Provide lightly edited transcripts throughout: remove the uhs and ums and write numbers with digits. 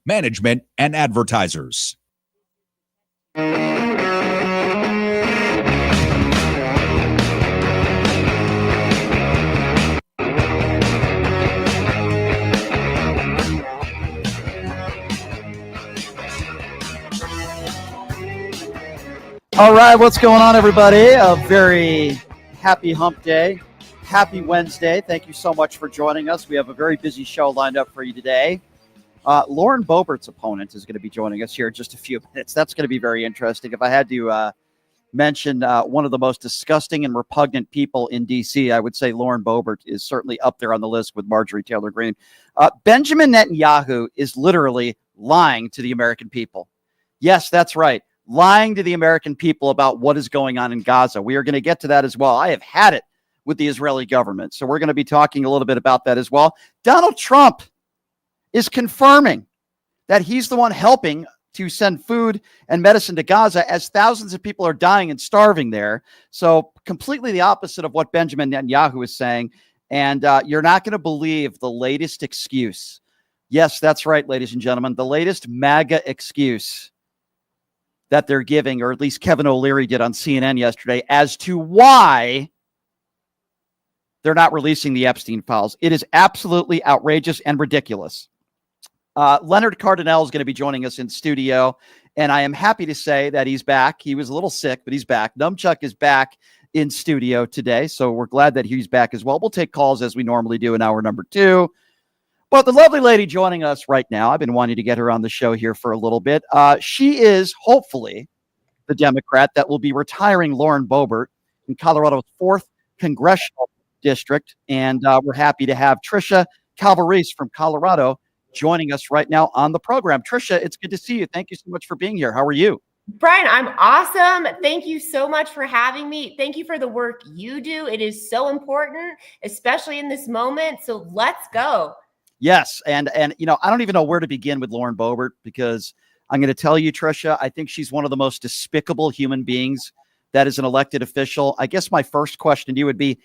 management, and advertisers. All right, what's going on, everybody? A very happy hump day. Happy Wednesday. Thank you so much for joining us. We have a very busy show lined up for you today. Lauren Boebert's opponent is going to be joining us here in just a few minutes. That's going to be very interesting. If I had to mention one of the most disgusting and repugnant people in D.C., I would say Lauren Boebert is certainly up there on the list with Marjorie Taylor Greene. Benjamin Netanyahu is literally lying to the American people. Yes, that's right. Lying to the American people about what is going on in Gaza. We are going to get to that as well. I have had it with the Israeli government. So we're going to be talking a little bit about that as well. Donald Trump is confirming that he's the one helping to send food and medicine to Gaza as thousands of people are dying and starving there. So completely the opposite of what Benjamin Netanyahu is saying. And you're not going to believe the latest excuse. Yes, that's right, ladies and gentlemen. The latest MAGA excuse that they're giving, or at least Kevin O'Leary did on CNN yesterday, as to why they're not releasing the Epstein files. It is absolutely outrageous and ridiculous. Leonard Cardinell is going to be joining us in studio, and I am happy to say that he's back. He was a little sick, but he's back. Numchuck is back in studio today, so we're glad that he's back as well. We'll take calls as we normally do in hour number 2. But the lovely lady joining us right now, I've been wanting to get her on the show here for a little bit. She is hopefully the Democrat that will be retiring Lauren Boebert in Colorado's 4th congressional district. And we're happy to have Trisha Calvarese from Colorado joining us right now on the program. Trisha, it's good to see you. Thank you so much for being here. How are you? Brian, I'm awesome. Thank you so much for having me. Thank you for the work you do. It is so important, especially in this moment. So let's go. Yes. And you know, I don't even know where to begin with Lauren Boebert, because I'm going to tell you, Trisha, I think she's one of the most despicable human beings that is an elected official. I guess my first question to you would be,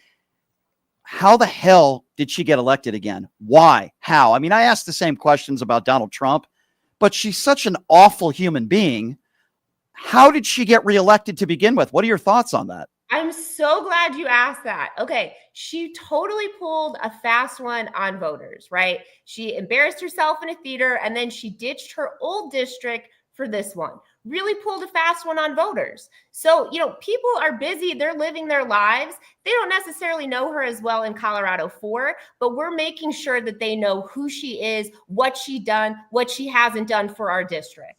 how the hell did she get elected again? Why? How? I mean, I asked the same questions about Donald Trump, but she's such an awful human being. How did she get reelected to begin with? What are your thoughts on that? I'm so glad you asked that. Okay, she totally pulled a fast one on voters, right? She embarrassed herself in a theater, and then she ditched her old district for this one. Really pulled a fast one on voters. So, you know, people are busy. They're living their lives. They don't necessarily know her as well in Colorado 4, but we're making sure that they know who she is, what she done, what she hasn't done for our district.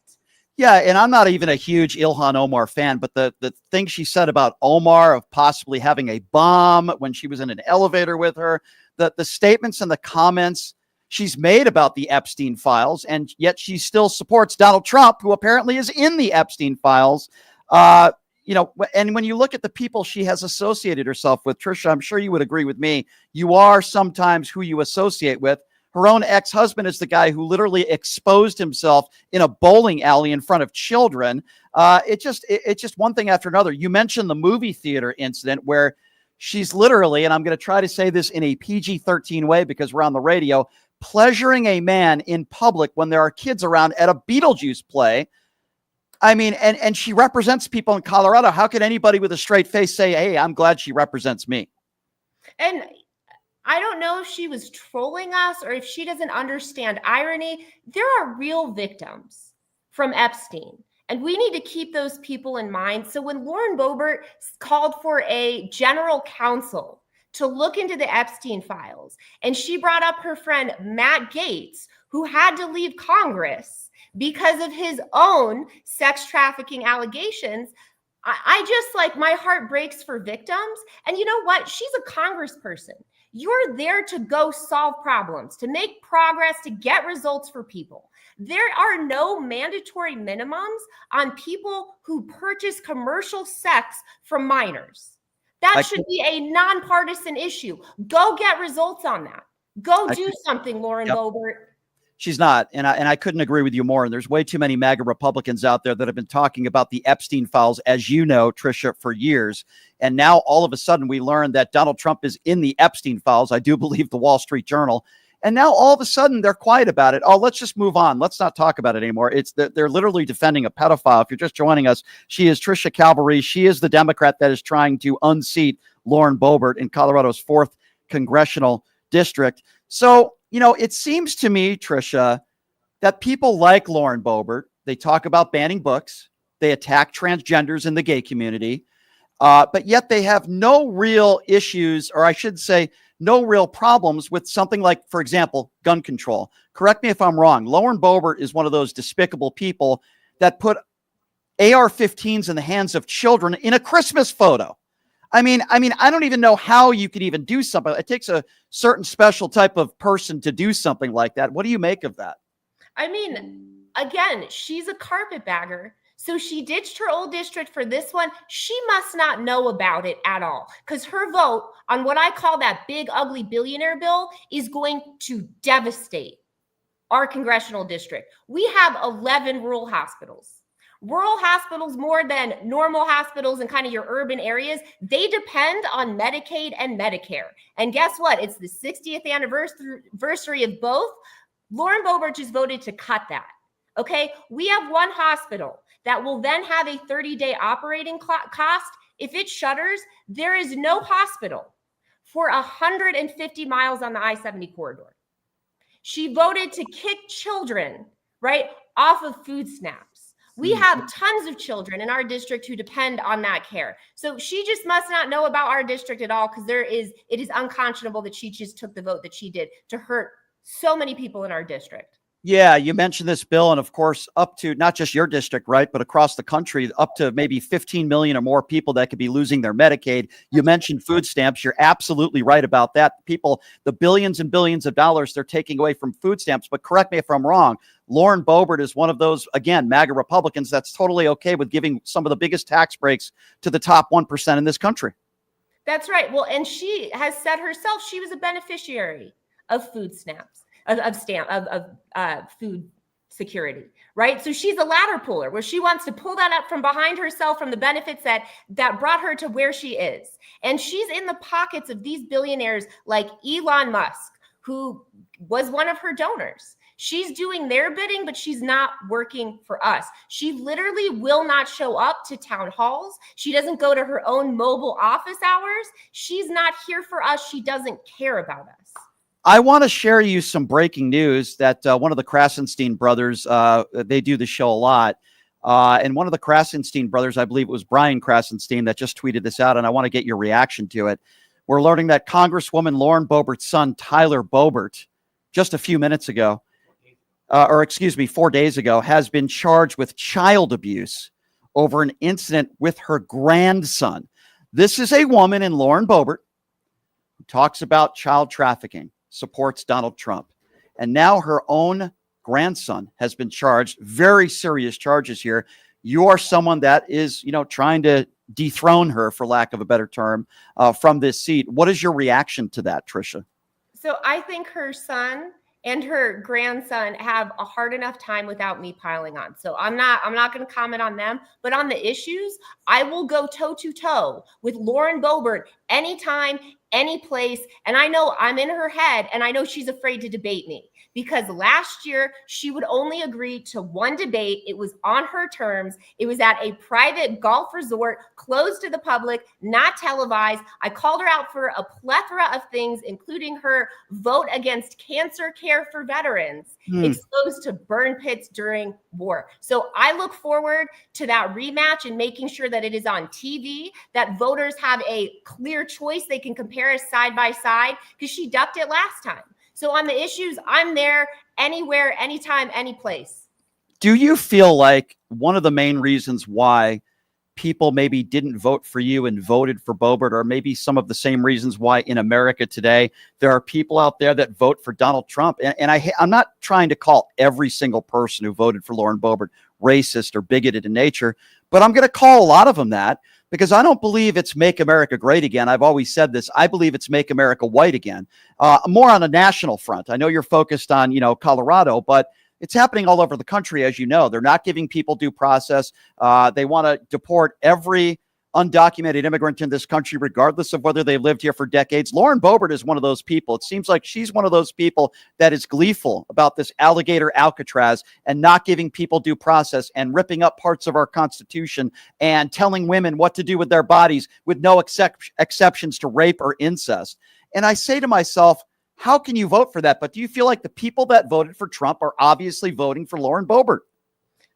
Yeah, and I'm not even a huge Ilhan Omar fan, but the thing she said about Omar of possibly having a bomb when she was in an elevator with her, the statements and the comments she's made about the Epstein files, and yet she still supports Donald Trump, who apparently is in the Epstein files. You know, and when you look at the people she has associated herself with, Trisha, I'm sure you would agree with me. You are sometimes who you associate with. Her own ex-husband is the guy who literally exposed himself in a bowling alley in front of children. It's just one thing after another. You mentioned the movie theater incident where she's literally, and I'm going to try to say this in a PG-13 way because we're on the radio, pleasuring a man in public when there are kids around at a Beetlejuice play. I mean, and she represents people in Colorado. How could anybody with a straight face say, hey, I'm glad she represents me? And I don't know if she was trolling us or if she doesn't understand irony. There are real victims from Epstein, and we need to keep those people in mind. So when Lauren Boebert called for a general counsel to look into the Epstein files, and she brought up her friend Matt Gaetz, who had to leave Congress because of his own sex trafficking allegations, I just, like, my heart breaks for victims. And you know what? She's a congressperson. You're there to go solve problems, to make progress, to get results for people. There are no mandatory minimums on people who purchase commercial sex from minors. That should be a nonpartisan issue. Go get results on that. Go do something, Lauren Boebert. She's not. And I couldn't agree with you more. And there's way too many MAGA Republicans out there that have been talking about the Epstein files, as you know, Trisha, for years. And now all of a sudden we learn that Donald Trump is in the Epstein files. I do believe the Wall Street Journal. And now all of a sudden they're quiet about it. Oh, let's just move on. Let's not talk about it anymore. They're literally defending a pedophile. If you're just joining us, she is Trisha Calvarese. She is the Democrat that is trying to unseat Lauren Boebert in Colorado's 4th congressional district. So, it seems to me, Trisha, that people like Lauren Boebert, they talk about banning books, they attack transgenders in the gay community, but yet they have no real issues, or I should say, no real problems with something like, for example, gun control. Correct me if I'm wrong. Lauren Boebert is one of those despicable people that put AR-15s in the hands of children in a Christmas photo. I mean, I don't even know how you could even do something. It takes a certain special type of person to do something like that. What do you make of that? I mean, again, she's a carpetbagger. So she ditched her old district for this one. She must not know about it at all, because her vote on what I call that big, ugly billionaire bill is going to devastate our congressional district. We have 11 rural hospitals. Rural hospitals, more than normal hospitals in kind of your urban areas, they depend on Medicaid and Medicare. And guess what? It's the 60th anniversary of both. Lauren Boebert just voted to cut that. Okay, we have one hospital that will then have a 30-day operating cost. If it shutters, there is no hospital for 150 miles on the I-70 corridor. She voted to kick children, right, off of food stamps. We have tons of children in our district who depend on that care. So she just must not know about our district at all, because it is unconscionable that she just took the vote that she did to hurt so many people in our district. Yeah, you mentioned this bill, and of course, up to not just your district, right, but across the country, up to maybe 15 million or more people that could be losing their Medicaid. You mentioned food stamps. You're absolutely right about that. People, the billions and billions of dollars they're taking away from food stamps. But correct me if I'm wrong. Lauren Boebert is one of those, again, MAGA Republicans that's totally okay with giving some of the biggest tax breaks to the top 1% in this country. That's right. Well, and she has said herself she was a beneficiary of food stamps. Of food security, right? So she's a ladder puller, where she wants to pull that up from behind herself from the benefits that brought her to where she is. And she's in the pockets of these billionaires like Elon Musk, who was one of her donors. She's doing their bidding, but she's not working for us. She literally will not show up to town halls. She doesn't go to her own mobile office hours. She's not here for us. She doesn't care about us. I want to share you some breaking news that one of the Krasenstein brothers, they do the show a lot. And one of the Krasenstein brothers, I believe it was Brian Krasenstein, that just tweeted this out, and I want to get your reaction to it. We're learning that Congresswoman Lauren Boebert's son, Tyler Boebert, just a few minutes ago, 4 days ago, has been charged with child abuse over an incident with her grandson. This is a woman in Lauren Boebert who talks about child trafficking, supports Donald Trump. And now her own grandson has been charged. Very serious charges here. You are someone that is, trying to dethrone her, for lack of a better term, from this seat. What is your reaction to that, Trisha? So I think her son and her grandson have a hard enough time without me piling on. So I'm not going to comment on them, but on the issues, I will go toe to toe with Lauren Boebert anytime, any place. And I know I'm in her head, and I know she's afraid to debate me, because last year she would only agree to one debate. It was on her terms. It was at a private golf resort, closed to the public, not televised. I called her out for a plethora of things, including her vote against cancer care for veterans, exposed to burn pits during war. So I look forward to that rematch and making sure that it is on TV, that voters have a clear choice. They can compare us side by side, because she ducked it last time. So on the issues, I'm there anywhere, anytime, any place. Do you feel like one of the main reasons why people maybe didn't vote for you and voted for Boebert, or maybe some of the same reasons why in America today there are people out there that vote for Donald Trump? And I'm not trying to call every single person who voted for Lauren Boebert racist or bigoted in nature, but I'm going to call a lot of them that, because I don't believe it's make America great again. I've always said this. I believe it's make America white again, more on a national front. I know you're focused on, Colorado, but it's happening all over the country. As you know, they're not giving people due process. They want to deport every undocumented immigrant in this country, regardless of whether they've lived here for decades. Lauren Boebert is one of those people. It seems like she's one of those people that is gleeful about this alligator Alcatraz and not giving people due process and ripping up parts of our Constitution and telling women what to do with their bodies with no exceptions to rape or incest. And I say to myself, how can you vote for that? But do you feel like the people that voted for Trump are obviously voting for Lauren Boebert?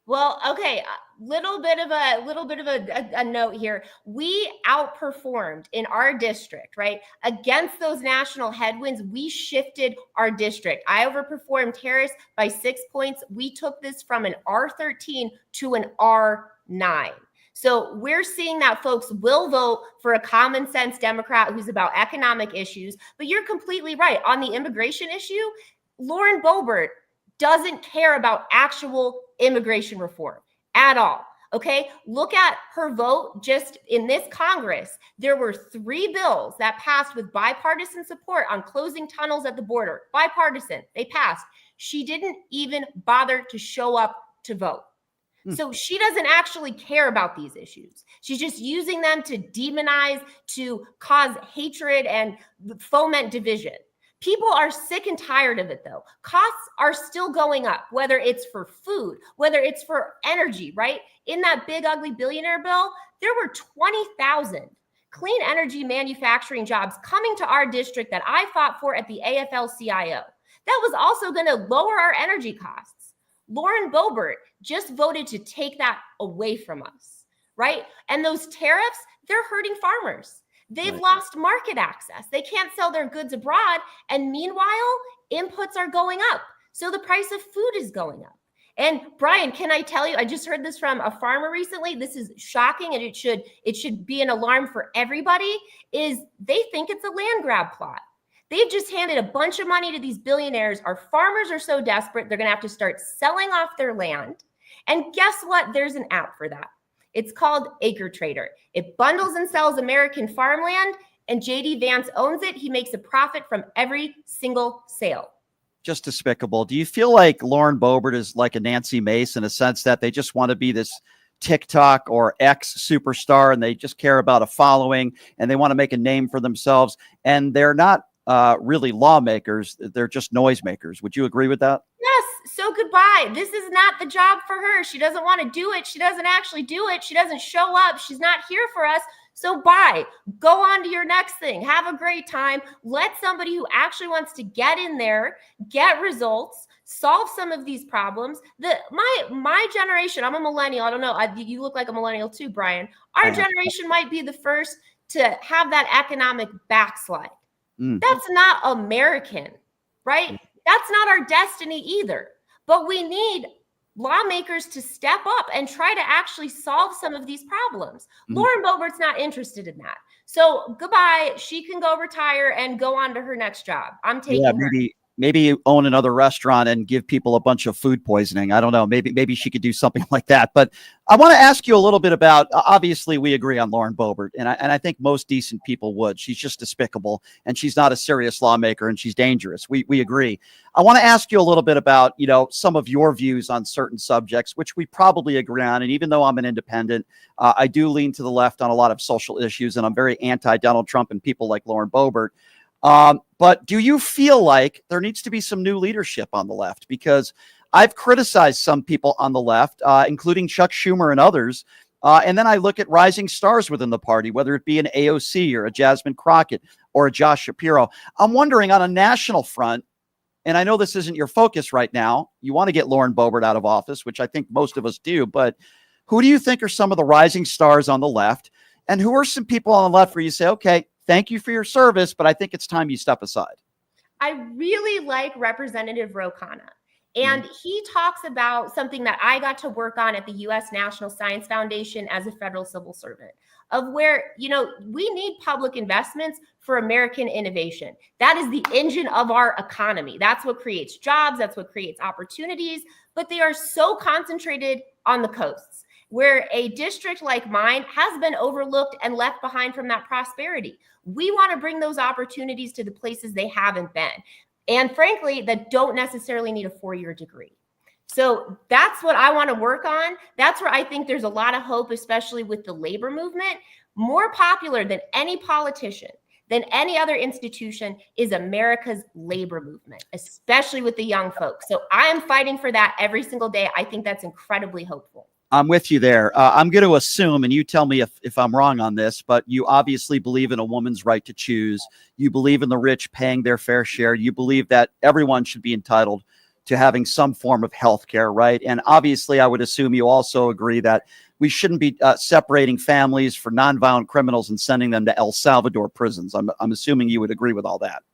Well, okay, little bit of a note here. We outperformed in our district, right? Against those national headwinds, we shifted our district. I overperformed Harris by 6 points. We took this from an R13 to an R9. So we're seeing that folks will vote for a common sense Democrat who's about economic issues. But you're completely right. On the immigration issue, Lauren Boebert doesn't care about actual immigration reform at all. Okay, look at her vote just in this Congress. There were 3 bills that passed with bipartisan support on closing tunnels at the border. Bipartisan, they passed. She didn't even bother to show up to vote. So she doesn't actually care about these issues. She's just using them to demonize, to cause hatred and foment division. People are sick and tired of it, though. Costs are still going up, whether it's for food, whether it's for energy, right? In that big, ugly billionaire bill, there were 20,000 clean energy manufacturing jobs coming to our district that I fought for at the AFL-CIO. That was also going to lower our energy costs. Lauren Boebert just voted to take that away from us, right? And those tariffs, they're hurting farmers. They've lost market access. They can't sell their goods abroad. And meanwhile, inputs are going up. So the price of food is going up. And Brian, can I tell you, I just heard this from a farmer recently. This is shocking, and it should be an alarm for everybody, is they think it's a land grab plot. They've just handed a bunch of money to these billionaires. Our farmers are so desperate, they're going to have to start selling off their land. And guess what? There's an app for that. It's called Acre Trader. It bundles and sells American farmland, and JD Vance owns it. He makes a profit from every single sale. Just despicable. Do you feel like Lauren Boebert is like a Nancy Mace in a sense that they just want to be this TikTok or X superstar, and they just care about a following, and they want to make a name for themselves, and they're not really lawmakers, they're just noisemakers? Would you agree with that? Yes. So goodbye. This is not the job for her. She doesn't want to do it. She doesn't actually do it. She doesn't show up. She's not here for us. So bye. Go on to your next thing. Have a great time. Let somebody who actually wants to get in there, get results, solve some of these problems. My generation, I'm a millennial. I don't know. You look like a millennial too, Brian. Our generation might be the first to have that economic backslide. That's not American, right? That's not our destiny either. But we need lawmakers to step up and try to actually solve some of these problems. Lauren Boebert's not interested in that. So goodbye. She can go retire and go on to her next job. I'm taking her. Maybe you own another restaurant and give people a bunch of food poisoning. I don't know. Maybe she could do something like that. But I want to ask you a little bit about, obviously we agree on Lauren Boebert, and I think most decent people would. She's just despicable, and she's not a serious lawmaker, and she's dangerous. We agree. I want to ask you a little bit about, some of your views on certain subjects, which we probably agree on. And even though I'm an independent, I do lean to the left on a lot of social issues, and I'm very anti-Donald Trump and people like Lauren Boebert. But do you feel like there needs to be some new leadership on the left? Because I've criticized some people on the left, including Chuck Schumer and others. And then I look at rising stars within the party, whether it be an AOC or a Jasmine Crockett or a Josh Shapiro. I'm wondering on a national front, and I know this isn't your focus right now. You want to get Lauren Boebert out of office, which I think most of us do. But who do you think are some of the rising stars on the left? And who are some people on the left where you say, okay, thank you for your service, but I think it's time you step aside? I really like Representative Ro Khanna. And he talks about something that I got to work on at the U.S. National Science Foundation as a federal civil servant, of where, we need public investments for American innovation. That is the engine of our economy. That's what creates jobs. That's what creates opportunities. But they are so concentrated on the coasts, where a district like mine has been overlooked and left behind from that prosperity. We want to bring those opportunities to the places they haven't been. And frankly, that don't necessarily need a 4-year degree. So that's what I want to work on. That's where I think there's a lot of hope, especially with the labor movement. more popular than any politician, than any other institution, is America's labor movement, especially with the young folks. So I am fighting for that every single day. I think that's incredibly hopeful. I'm with you there. I'm going to assume, and you tell me if I'm wrong on this, but you obviously believe in a woman's right to choose. You believe in the rich paying their fair share. You believe that everyone should be entitled to having some form of health care, right? And obviously, I would assume you also agree that we shouldn't be separating families for nonviolent criminals and sending them to El Salvador prisons. I'm assuming you would agree with all that.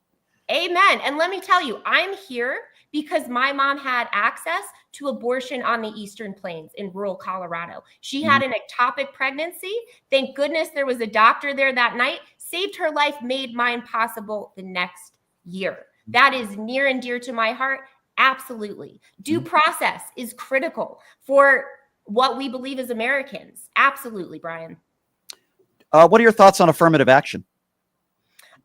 Amen. And let me tell you, I'm here because my mom had access to abortion on the Eastern Plains in rural Colorado. She had an ectopic pregnancy. Thank goodness there was a doctor there that night, saved her life, made mine possible the next year. That is near and dear to my heart. Absolutely. Due process is critical for what we believe as Americans. Absolutely, Brian. What are your thoughts on affirmative action?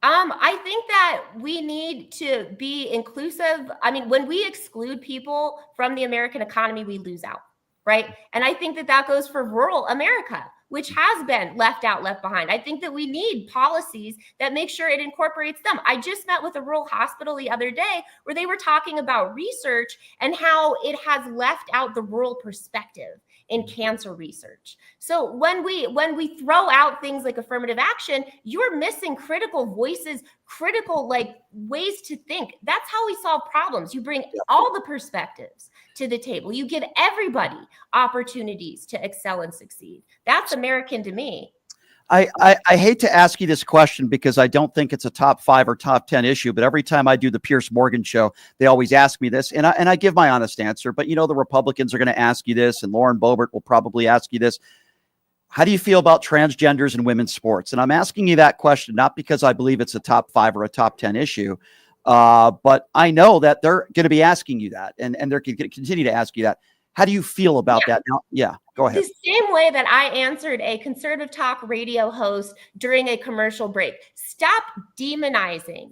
I think that we need to be inclusive. I mean, when we exclude people from the American economy, we lose out, right? And I think that that goes for rural America, which has been left out, left behind. I think that we need policies that make sure it incorporates them. I just met with a rural hospital the other day where they were talking about research and how it has left out the rural perspective in cancer research. So when we throw out things like affirmative action, you're missing critical voices, critical like ways to think. That's how we solve problems. You bring all the perspectives to the table. You give everybody opportunities to excel and succeed. That's American to me. I hate to ask you this question because I don't think it's a top 5 or top 10 issue, but every time I do the Piers Morgan show, they always ask me this, and I give my honest answer. But you know, the Republicans are going to ask you this, and Lauren Boebert will probably ask you this. How do you feel about transgenders in women's sports? And I'm asking you that question not because I believe it's a top 5 or a top 10 issue, but I know that they're going to be asking you that, and they're going to continue to ask you that. How do you feel about that now? Yeah, go ahead. The same way that I answered a conservative talk radio host during a commercial break. Stop demonizing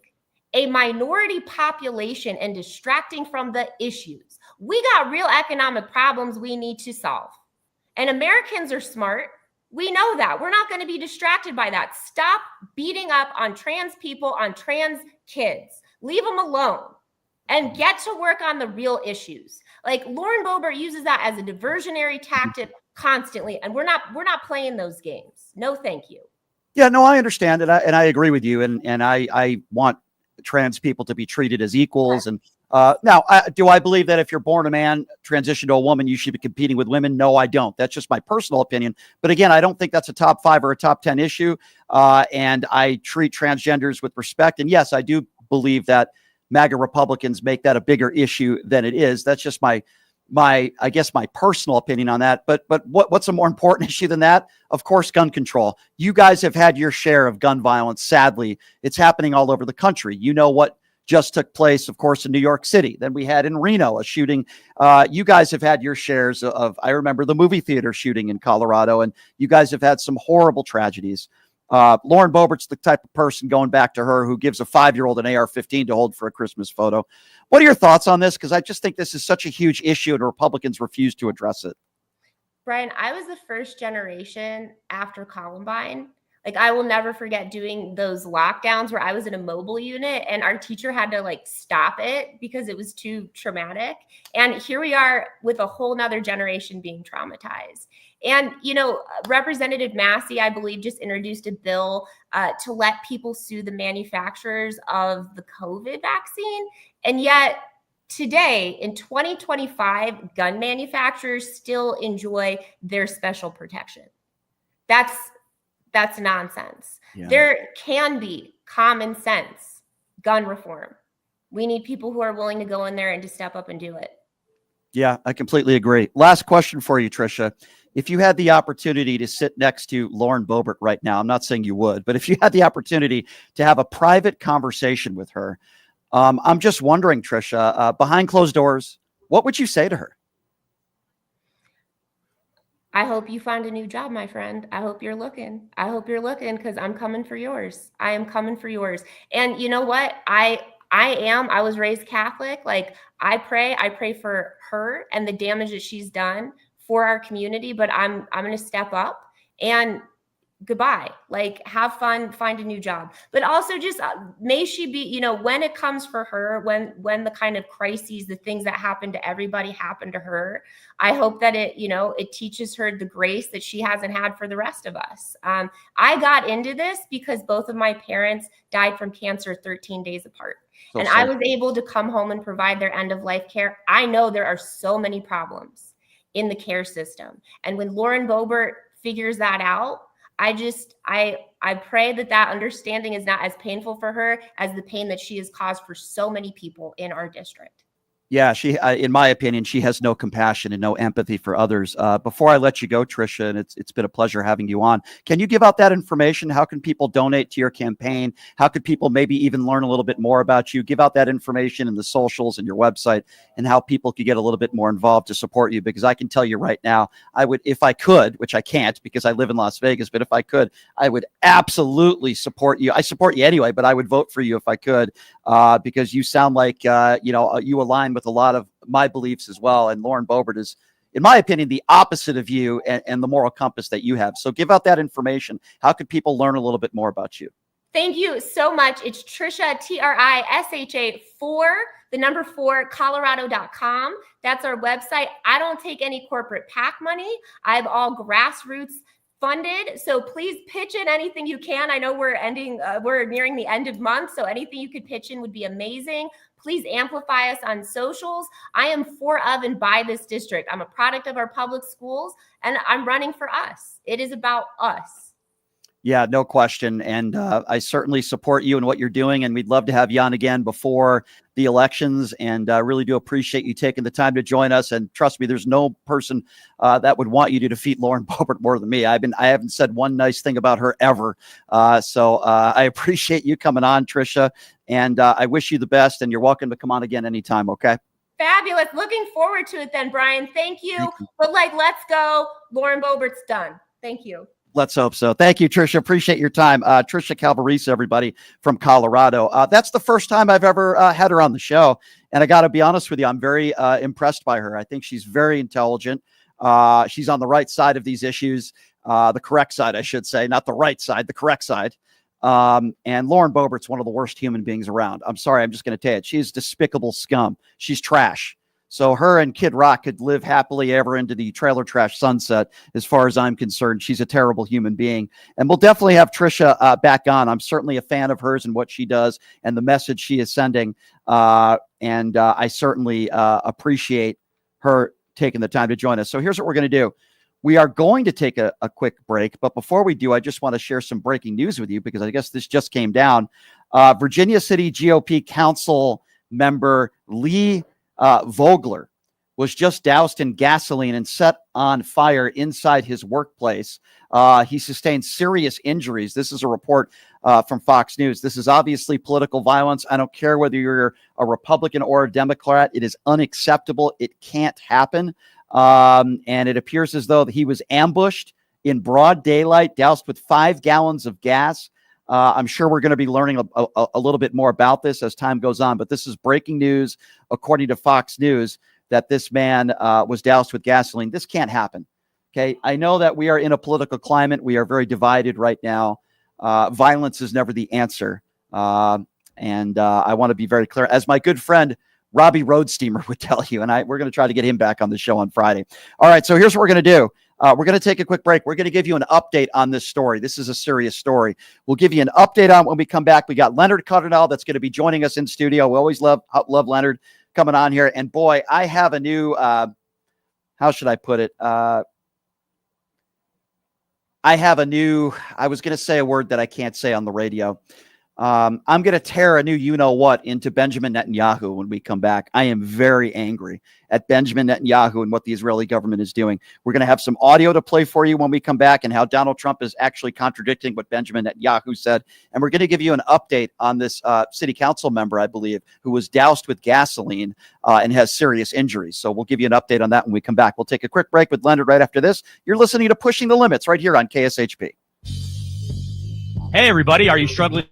a minority population and distracting from the issues. We got real economic problems we need to solve. And Americans are smart. We know that. We're not going to be distracted by that. Stop beating up on trans people, on trans kids. Leave them alone and get to work on the real issues. Like Lauren Boebert uses that as a diversionary tactic constantly, and we're not playing those games. No, thank you. Yeah, no, I understand, and I agree with you, and I want trans people to be treated as equals. And now, do I believe that if you're born a man, transition to a woman, you should be competing with women? No, I don't. That's just my personal opinion. But again, I don't think that's a top 5 or a top 10 issue. And I treat transgenders with respect. And yes, I do believe that MAGA Republicans make that a bigger issue than it is. That's just my I guess my personal opinion on that. But what's a more important issue than that? Of course, gun control. You guys have had your share of gun violence. Sadly, it's happening all over the country. You know what just took place, of course, in New York City. Then we had in Reno a shooting. You guys have had your shares of, I remember the movie theater shooting in Colorado, and you guys have had some horrible tragedies. Lauren Boebert's the type of person, going back to her, who gives a 5-year-old an AR-15 to hold for a Christmas photo. What are your thoughts on this? Because I just think this is such a huge issue and Republicans refuse to address it. Brian, I was the first generation after Columbine. Like, I will never forget doing those lockdowns where I was in a mobile unit and our teacher had to like stop it because it was too traumatic. And here we are with a whole nother generation being traumatized. And, you know, Representative Massey, I believe, just introduced a bill to let people sue the manufacturers of the COVID vaccine. And yet today in 2025, gun manufacturers still enjoy their special protection. That's nonsense. Yeah. There can be common sense gun reform. We need people who are willing to go in there and to step up and do it. Yeah, I completely agree. Last question for you, Trisha. If you had the opportunity to sit next to Lauren Boebert right now, I'm not saying you would, but if you had the opportunity to have a private conversation with her, I'm just wondering, Trisha, behind closed doors, what would you say to her? I hope you find a new job, my friend. I hope you're looking. I hope you're looking, because I'm coming for yours. I am coming for yours. And you know what? I was raised Catholic. Like, I pray for her and the damage that she's done for our community, but I'm going to step up. And goodbye. Like, have fun, find a new job. But also just may she be, you know, when it comes for her, when the kind of crises, the things that happen to everybody happen to her, I hope that it, you know, it teaches her the grace that she hasn't had for the rest of us. I got into this because both of my parents died from cancer 13 days apart. So and sorry. I was able to come home and provide their end of life care. I know there are so many problems in the care system. And when Lauren Boebert figures that out, I pray that that understanding is not as painful for her as the pain that she has caused for so many people in our district. Yeah, she, in my opinion, she has no compassion and no empathy for others. Before I let you go, Trisha, and it's been a pleasure having you on, can you give out that information? How can people donate to your campaign? How could people maybe even learn a little bit more about you? Give out that information in the socials and your website, and how people could get a little bit more involved to support you. Because I can tell you right now, I would, if I could, which I can't because I live in Las Vegas, but if I could, I would absolutely support you. I support you anyway, but I would vote for you if I could, because you sound like, you align with a lot of my beliefs as well. And Lauren Boebert is, in my opinion, the opposite of you and the moral compass that you have. So give out that information. How could people learn a little bit more about you? Thank you so much. It's Trisha, Trisha, 4, Colorado.com. That's our website. I don't take any corporate PAC money. I have all grassroots funded. So please pitch in anything you can. I know we're nearing the end of month. So anything you could pitch in would be amazing. Please amplify us on socials. I am for, of, and by this district. I'm a product of our public schools, and I'm running for us. It is about us. Yeah, no question. And I certainly support you and what you're doing. And we'd love to have you on again before the elections. And I really do appreciate you taking the time to join us. And trust me, there's no person that would want you to defeat Lauren Boebert more than me. I haven't said one nice thing about her ever. So I appreciate you coming on, Trisha. And I wish you the best. And you're welcome to come on again anytime. Okay. Fabulous. Looking forward to it then, Brian. Thank you. But let's go. Lauren Boebert's done. Thank you. Let's hope so. Thank you, Trisha. Appreciate your time. Trisha Calvarese, everybody from Colorado. That's the first time I've ever had her on the show. And I got to be honest with you, I'm very impressed by her. I think she's very intelligent. She's on the right side of these issues, the correct side, I should say, not the right side, the correct side. And Lauren Boebert's one of the worst human beings around. I'm sorry. I'm just going to tell you, she's despicable scum. She's trash. So her and Kid Rock could live happily ever into the trailer trash sunset. As far as I'm concerned, she's a terrible human being. And we'll definitely have Trisha back on. I'm certainly a fan of hers and what she does and the message she is sending. And I certainly appreciate her taking the time to join us. So here's what we're going to do. We are going to take a quick break. But before we do, I just want to share some breaking news with you because I guess this just came down. Virginia City GOP Council member Lee Vogler was just doused in gasoline and set on fire inside his workplace. He sustained serious injuries. This is a report from Fox News. This is obviously political violence. I don't care whether you're a Republican or a Democrat. It is unacceptable. It can't happen. And it appears as though he was ambushed in broad daylight, doused with 5 gallons of gas. I'm sure we're going to be learning a little bit more about this as time goes on, but this is breaking news, according to Fox News, that this man was doused with gasoline. This can't happen. Okay. I know that we are in a political climate. We are very divided right now. Violence is never the answer. And I want to be very clear, as my good friend Robbie Roadsteamer would tell you, and we're going to try to get him back on the show on Friday. All right. So here's what we're going to do. We're going to take a quick break. We're going to give you an update on this story. This is a serious story. We'll give you an update on when we come back. We got Leonard Cardinell that's going to be joining us in studio. We always love Leonard coming on here. And boy, I have a new, how should I put it? I was going to say a word that I can't say on the radio. I'm going to tear a new you-know-what into Benjamin Netanyahu when we come back. I am very angry at Benjamin Netanyahu and what the Israeli government is doing. We're going to have some audio to play for you when we come back and how Donald Trump is actually contradicting what Benjamin Netanyahu said. And we're going to give you an update on this city council member, I believe, who was doused with gasoline and has serious injuries. So we'll give you an update on that when we come back. We'll take a quick break with Leonard right after this. You're listening to Pushing the Limits right here on KSHP. Hey, everybody. Are you struggling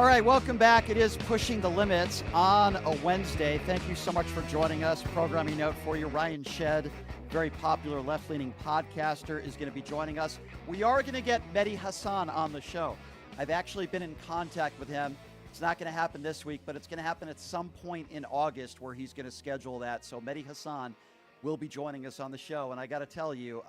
All right, welcome back. It is Pushing the Limits on a Wednesday. Thank you so much for joining us. Programming note for you, Ryan Shedd, very popular left-leaning podcaster, is going to be joining us. We are going to get Mehdi Hasan on the show. I've actually been in contact with him. It's not going to happen this week, but it's going to happen at some point in August where he's going to schedule that. So Mehdi Hasan will be joining us on the show. And I got to tell you,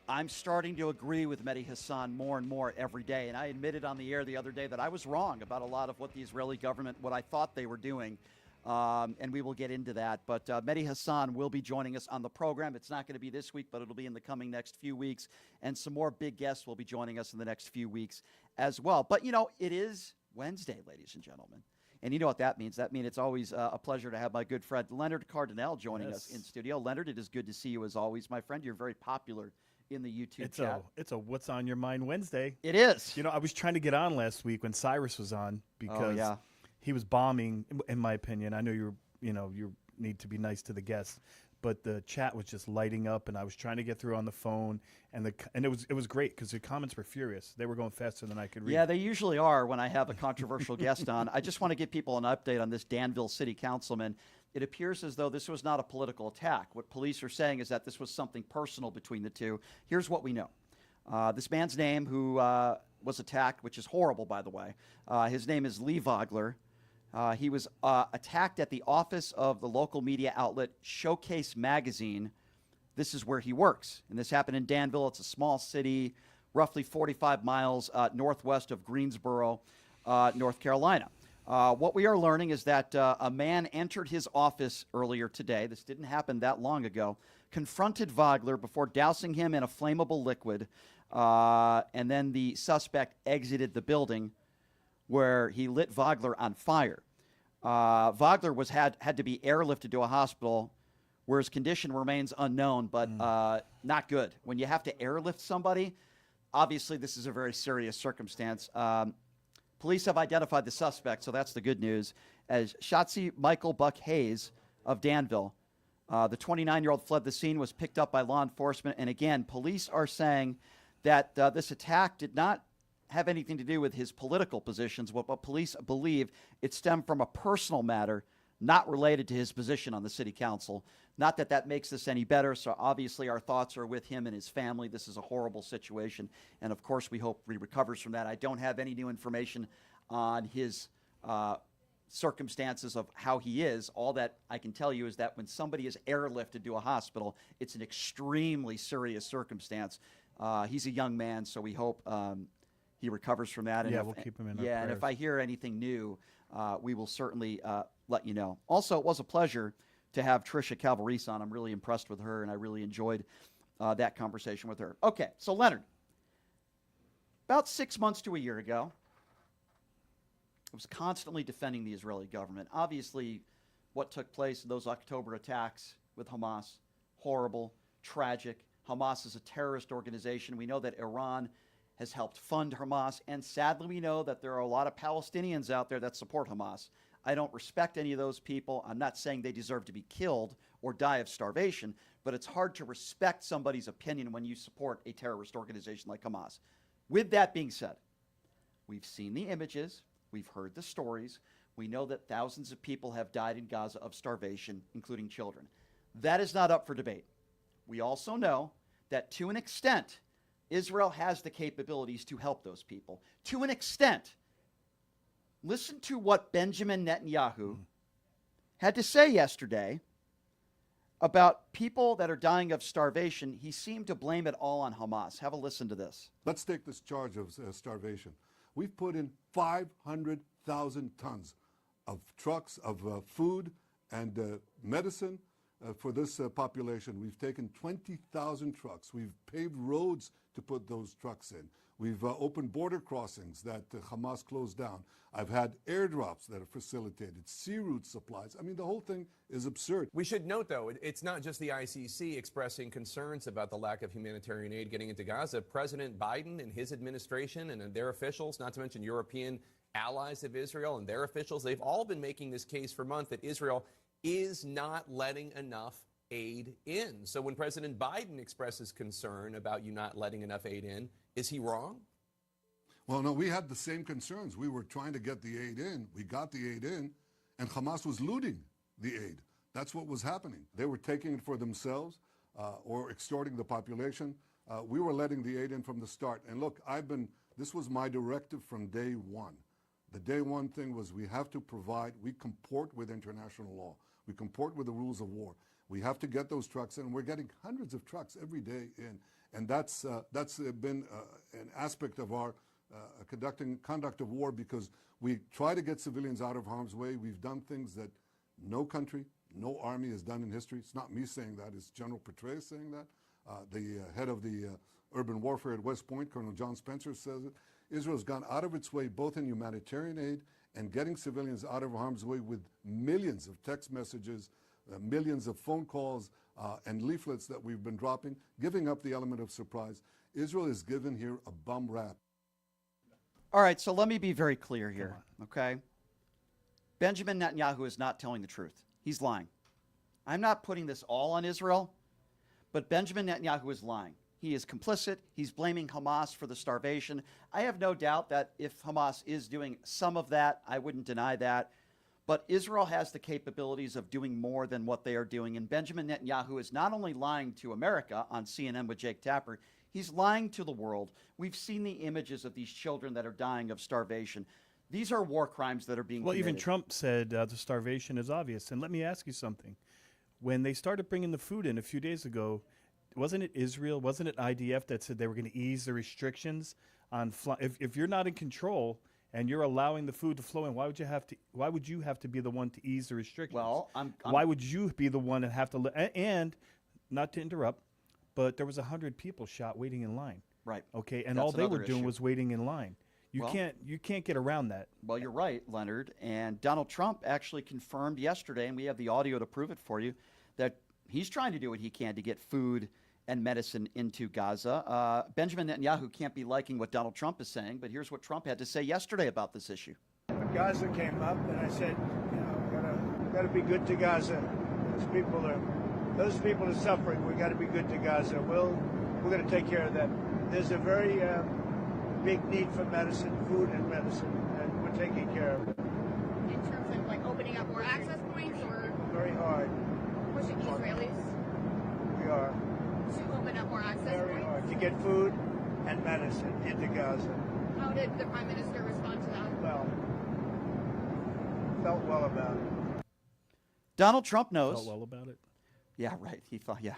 I'm starting to agree with Mehdi Hasan more and more every day. And I admitted on the air the other day that I was wrong about a lot of what the Israeli government, what I thought they were doing. And we will get into that. But Mehdi Hasan will be joining us on the program. It's not going to be this week, but it'll be in the coming next few weeks. And some more big guests will be joining us in the next few weeks as well. But, you know, it is Wednesday, ladies and gentlemen. And you know what that means. That means it's always a pleasure to have my good friend Leonard Cardinell joining us in studio. Leonard, it is good to see you as always, my friend. You're very popular in the YouTube chat. It's a What's on Your Mind Wednesday. It is. You know, I was trying to get on last week when Cyrus was on because he was bombing, in my opinion. I know you need to be nice to the guests, but the chat was just lighting up, and I was trying to get through on the phone, and it was great because the comments were furious. They were going faster than I could read. Yeah, they usually are when I have a controversial guest on. I just want to give people an update on this Danville city councilman. It appears as though this was not a political attack. What police are saying is that this was something personal between the two. Here's what we know. This man's name who was attacked, which is horrible, by the way. His name is Lee Vogler. He was attacked at the office of the local media outlet Showcase Magazine. This is where he works. And this happened in Danville. It's a small city, roughly 45 miles northwest of Greensboro, North Carolina. What we are learning is that a man entered his office earlier today. This didn't happen that long ago. Confronted Vogler before dousing him in a flammable liquid. And then the suspect exited the building where he lit Vogler on fire. Vogler had to be airlifted to a hospital where his condition remains unknown, but not good. When you have to airlift somebody, obviously this is a very serious circumstance. Police have identified the suspect, so that's the good news, as Shotzi Michael Buck Hayes of Danville. The 29-year-old fled the scene, was picked up by law enforcement, and again, police are saying that this attack did not have anything to do with his political positions. What police believe it stemmed from a personal matter not related to his position on the city council. Not that that makes this any better, so obviously our thoughts are with him and his family. This is a horrible situation, and of course we hope he recovers from that. I don't have any new information on his circumstances of how he is. All that I can tell you is that when somebody is airlifted to a hospital, it's an extremely serious circumstance. He's a young man, so we hope he recovers from that. And we'll keep him in our prayers. And if I hear anything new, we will certainly let you know. Also, it was a pleasure to have Trisha Calvarese on. I'm really impressed with her, and I really enjoyed that conversation with her. Okay, so Leonard, about 6 months to a year ago, I was constantly defending the Israeli government. Obviously, what took place in those October attacks with Hamas, horrible, tragic. Hamas is a terrorist organization. We know that Iran has helped fund Hamas, and sadly we know that there are a lot of Palestinians out there that support Hamas. I don't respect any of those people. I'm not saying they deserve to be killed or die of starvation, but it's hard to respect somebody's opinion when you support a terrorist organization like Hamas. With that being said, we've seen the images, we've heard the stories, we know that thousands of people have died in Gaza of starvation, including children. That is not up for debate. We also know that to an extent, Israel has the capabilities to help those people. To an extent. Listen to what Benjamin Netanyahu had to say yesterday about people that are dying of starvation. He seemed to blame it all on Hamas. Have a listen to this. Let's take this charge of starvation. We've put in 500,000 tons of trucks of food and medicine for this population. We've taken 20,000 trucks. We've paved roads to put those trucks in. We've opened border crossings that Hamas closed down. I've had airdrops that are facilitated, sea route supplies. I mean, the whole thing is absurd. We should note, though, it's not just the ICC expressing concerns about the lack of humanitarian aid getting into Gaza. President Biden and his administration and their officials, not to mention European allies of Israel and their officials, they've all been making this case for months that Israel is not letting enough aid in. So when President Biden expresses concern about you not letting enough aid in, is he wrong? Well, no, we had the same concerns. We were trying to get the aid in. We got the aid in, and Hamas was looting the aid. That's what was happening. They were taking it for themselves or extorting the population. We were letting the aid in from the start. And look, this was my directive from day one. The day one thing was we have to provide, we comport with international law. We comport with the rules of war. We have to get those trucks in. We're getting hundreds of trucks every day in. And that's been an aspect of our conduct of war, because we try to get civilians out of harm's way. We've done things that no country, no army has done in history. It's not me saying that. It's General Petraeus saying that. The head of the urban warfare at West Point, Colonel John Spencer, says it. Israel's gone out of its way both in humanitarian aid and getting civilians out of harm's way with millions of text messages, millions of phone calls, and leaflets that we've been dropping, giving up the element of surprise. Israel is given here a bum rap. All right, so let me be very clear here, okay? Benjamin Netanyahu is not telling the truth. He's lying. I'm not putting this all on Israel, but Benjamin Netanyahu is lying. He is complicit. He's blaming Hamas for the starvation. I have no doubt that if Hamas is doing some of that, I wouldn't deny that. But Israel has the capabilities of doing more than what they are doing. And Benjamin Netanyahu is not only lying to America on CNN with Jake Tapper, he's lying to the world. We've seen the images of these children that are dying of starvation. These are war crimes that are being committed. Even Trump said the starvation is obvious. And let me ask you something. When they started bringing the food in a few days ago, wasn't it Israel, wasn't it IDF that said they were going to ease the restrictions on if you're not in control and you're allowing the food to flow in, why would you have to be the one to ease the restrictions? Well, why would you be the one that have to and not to interrupt, but there was 100 people shot waiting in line. Right. Okay, and That's all they were another doing issue. was waiting in line. You can't get around that. Well, you're right, Leonard. And Donald Trump actually confirmed yesterday, and we have the audio to prove it for you, that he's trying to do what he can to get food and medicine into Gaza. Benjamin Netanyahu can't be liking what Donald Trump is saying, but here's what Trump had to say yesterday about this issue. When Gaza came up, and I said, we gotta be good to Gaza. Those people are suffering. We gotta be good to Gaza. We're gonna take care of them. There's a very big need for medicine, food and medicine, and we're taking care of it. In terms of like opening up more access points, or very hard. Pushing the Israelis We are. to open up more access Very points. hard to get food and medicine into Gaza. How did the Prime Minister respond to that? Well, felt well about it. Donald Trump knows. Felt well about it. Yeah, right. He thought, yeah,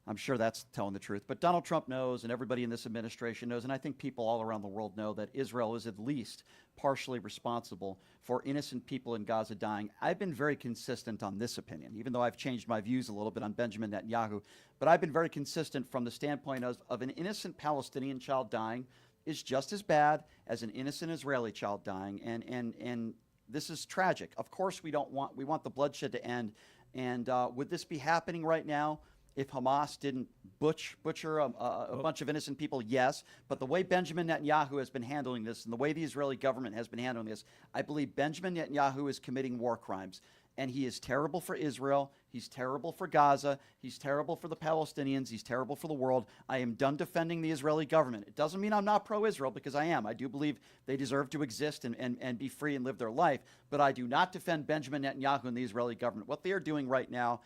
I'm sure that's telling the truth. But Donald Trump knows, and everybody in this administration knows, and I think people all around the world know, that Israel is at least partially responsible for innocent people in Gaza dying. I've been very consistent on this opinion, even though I've changed my views a little bit on Benjamin Netanyahu. But I've been very consistent from the standpoint of an innocent Palestinian child dying is just as bad as an innocent Israeli child dying. And this is tragic. Of course, we want the bloodshed to end. And would this be happening right now if Hamas didn't butcher a bunch of innocent people? Yes. But the way Benjamin Netanyahu has been handling this and the way the Israeli government has been handling this, I believe Benjamin Netanyahu is committing war crimes. And he is terrible for Israel. He's terrible for Gaza. He's terrible for the Palestinians. He's terrible for the world. I am done defending the Israeli government. It doesn't mean I'm not pro-Israel, because I am. I do believe they deserve to exist and be free and live their life. But I do not defend Benjamin Netanyahu and the Israeli government. What they are doing right now,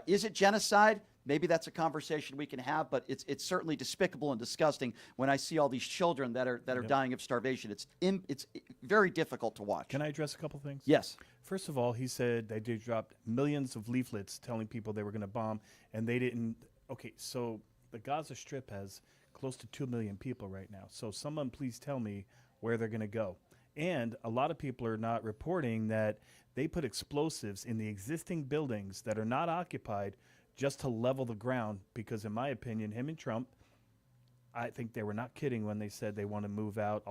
is it genocide? Maybe that's a conversation we can have, but it's certainly despicable and disgusting when I see all these children that are dying of starvation. It's very difficult to watch. Can I address a couple things? Yes. First of all, he said they dropped millions of leaflets telling people they were going to bomb, and they didn't. Okay, so the Gaza Strip has close to 2 million people right now. So someone please tell me where they're going to go. And a lot of people are not reporting that they put explosives in the existing buildings that are not occupied just to level the ground, because in my opinion, him and Trump, I think they were not kidding when they said they want to move out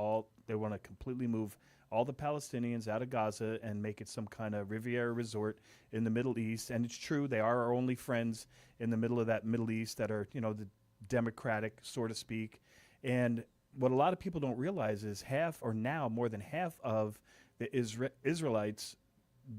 they want to completely move all the Palestinians out of Gaza and make it some kind of Riviera resort in the Middle East. And it's true, they are our only friends in the middle of that Middle East that are, the democratic, so to speak. And what a lot of people don't realize is more than half of the Israelites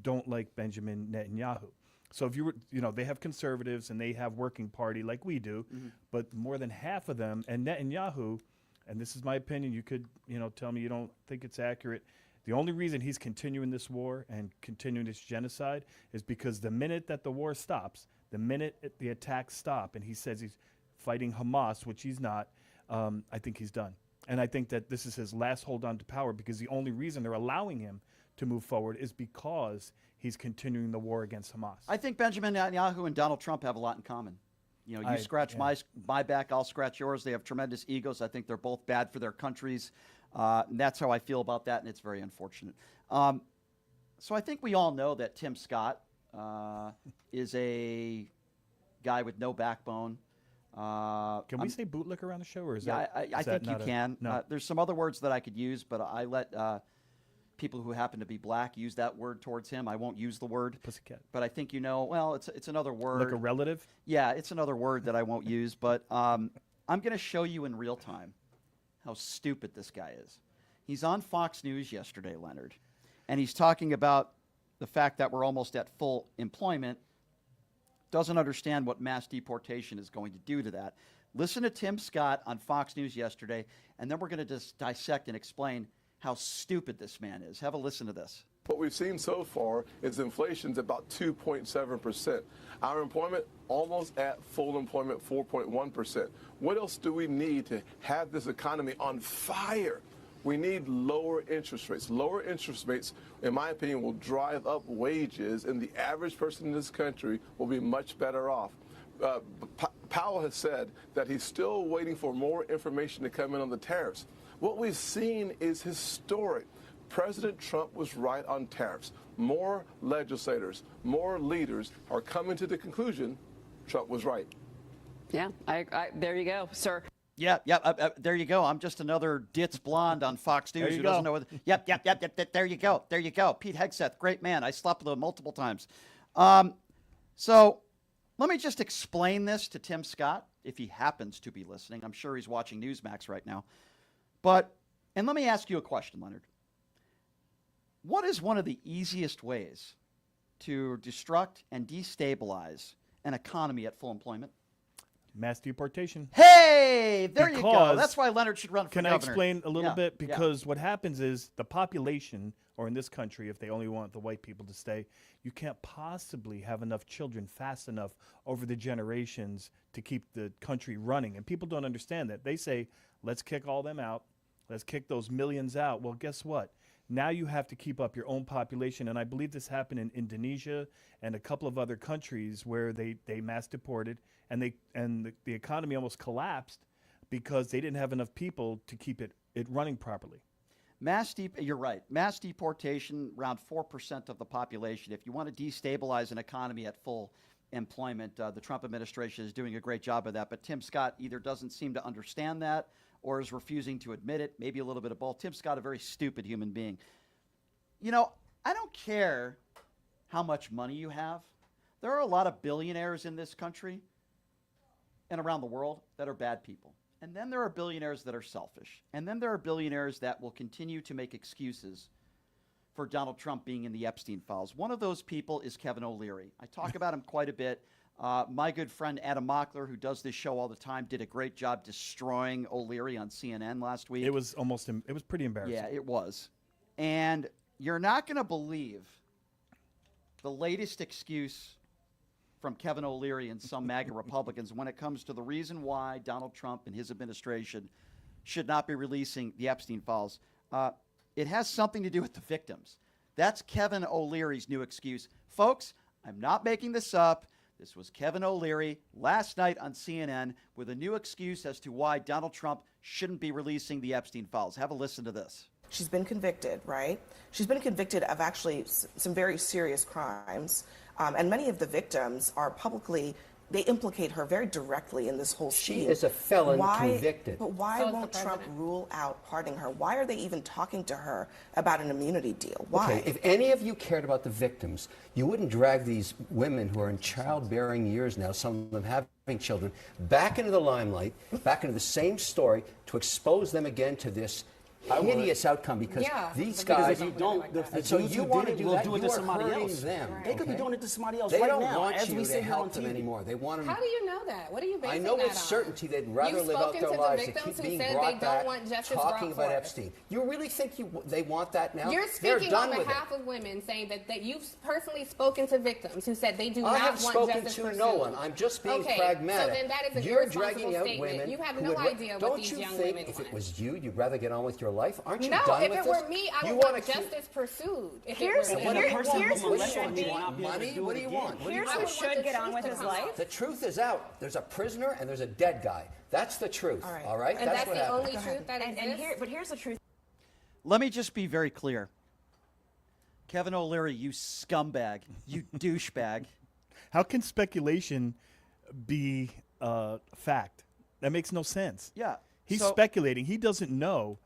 don't like Benjamin Netanyahu. So if you were, they have conservatives and they have working party like we do, but more than half of them, and Netanyahu, and this is my opinion, you could, tell me you don't think it's accurate. The only reason he's continuing this war and continuing this genocide is because the minute that the war stops, the minute the attacks stop, and he says he's fighting Hamas, which he's not, I think he's done. And I think that this is his last hold on to power, because the only reason they're allowing him to move forward is because he's continuing the war against Hamas. I think Benjamin Netanyahu and Donald Trump have a lot in common. You scratch my back, I'll scratch yours. They have tremendous egos. I think they're both bad for their countries. And that's how I feel about that, and it's very unfortunate. So I think we all know that Tim Scott is a guy with no backbone. Can we say bootlicker around the show, or is yeah, that? I think you can. No. There's some other words that I could use, but I let people who happen to be black use that word towards him. I won't use the word. Pussycat. But I think it's another word. Like a relative? Yeah, it's another word that I won't use. But I'm going to show you in real time how stupid this guy is. He's on Fox News yesterday, Leonard, and he's talking about the fact that we're almost at full employment. Doesn't understand what mass deportation is going to do to that. Listen to Tim Scott on Fox News yesterday, and then we're going to just dissect and explain how stupid this man is. Have a listen to this. What we've seen so far is inflation's about 2.7%. Our employment almost at full employment, 4.1%. What else do we need to have this economy on fire? We need lower interest rates. Lower interest rates, in my opinion, will drive up wages, and the average person in this country will be much better off. Powell has said that he's still waiting for more information to come in on the tariffs. What we've seen is historic. President Trump was right on tariffs. More legislators, more leaders are coming to the conclusion Trump was right. Yeah, there you go, sir. Yeah, there you go. I'm just another ditz blonde on Fox News who doesn't know what. Yep. There you go. Pete Hegseth, great man. I slept with him multiple times. So let me just explain this to Tim Scott, if he happens to be listening. I'm sure he's watching Newsmax right now. And let me ask you a question, Leonard. What is one of the easiest ways to destruct and destabilize an economy at full employment? Mass deportation. Hey, there you go. That's why Leonard should run for governor. Can I explain a little bit? Because what happens is the population, or in this country, if they only want the white people to stay, you can't possibly have enough children fast enough over the generations to keep the country running. And people don't understand that. They say, let's kick all them out. Let's kick those millions out. Well, guess what? Now you have to keep up your own population. And I believe this happened in Indonesia and a couple of other countries where they mass deported, and the economy almost collapsed because they didn't have enough people to keep it running properly. You're right. Mass deportation, around 4% of the population. If you want to destabilize an economy at full employment, the Trump administration is doing a great job of that. But Tim Scott either doesn't seem to understand that or is refusing to admit it, maybe a little bit of both. Tim Scott, a very stupid human being. I don't care how much money you have. There are a lot of billionaires in this country and around the world that are bad people. And then there are billionaires that are selfish. And then there are billionaires that will continue to make excuses for Donald Trump being in the Epstein files. One of those people is Kevin O'Leary. I talk about him quite a bit. My good friend Adam Mockler, who does this show all the time, did a great job destroying O'Leary on CNN last week. It was pretty embarrassing. Yeah, it was. And you're not going to believe the latest excuse from Kevin O'Leary and some MAGA Republicans when it comes to the reason why Donald Trump and his administration should not be releasing the Epstein files. It has something to do with the victims. That's Kevin O'Leary's new excuse. Folks, I'm not making this up. This was Kevin O'Leary last night on CNN with a new excuse as to why Donald Trump shouldn't be releasing the Epstein files. Have a listen to this. She's been convicted, right? She's been convicted of actually some very serious crimes. And many of the victims are they implicate her very directly in this whole scheme. She is a felon convicted. But why won't Trump rule out pardoning her? Why are they even talking to her about an immunity deal? Why? Okay, if any of you cared about the victims, you wouldn't drag these women who are in childbearing years now, some of them having children, back into the limelight, back into the same story to expose them again to this hideous outcome because these guys. Because if you don't, so you want to do that? do it to somebody else. Them. They could be doing it to somebody else they right don't now. want as you we to sit here on help them TV. anymore. They want them. How do you know that? What are you basing I know that with on? certainty they'd rather You've live out spoken their to the lives to victims keep who being said brought they don't back want justice talking brought about forth. Epstein. You really think they want that now? You're They're speaking done on with behalf it. of women, saying that you've personally spoken to victims who said they do I not have want spoken justice to pursued. no one. I'm just being pragmatic. So then that is an You're irresponsible dragging out statement. women. You have who no would, idea what don't these you young think women if want. it was you, you'd rather get on with your life? Aren't you No, done if with it this? were me, I You would wanna want justice pursued. If Here's it were when me. a person Here's who what molested should me be. will not be able to Money? do What it do you again. want? Here's I who would should want the get on truth with to his come life. out. The truth is out. There's a prisoner and there's a dead guy. That's the truth. All right? And that's what the happened. only truth that exists. But here's the truth. Let me just be very clear. Kevin O'Leary, you scumbag, you douchebag. How can speculation be fact? That makes no sense. Yeah. He's so speculating. He doesn't know,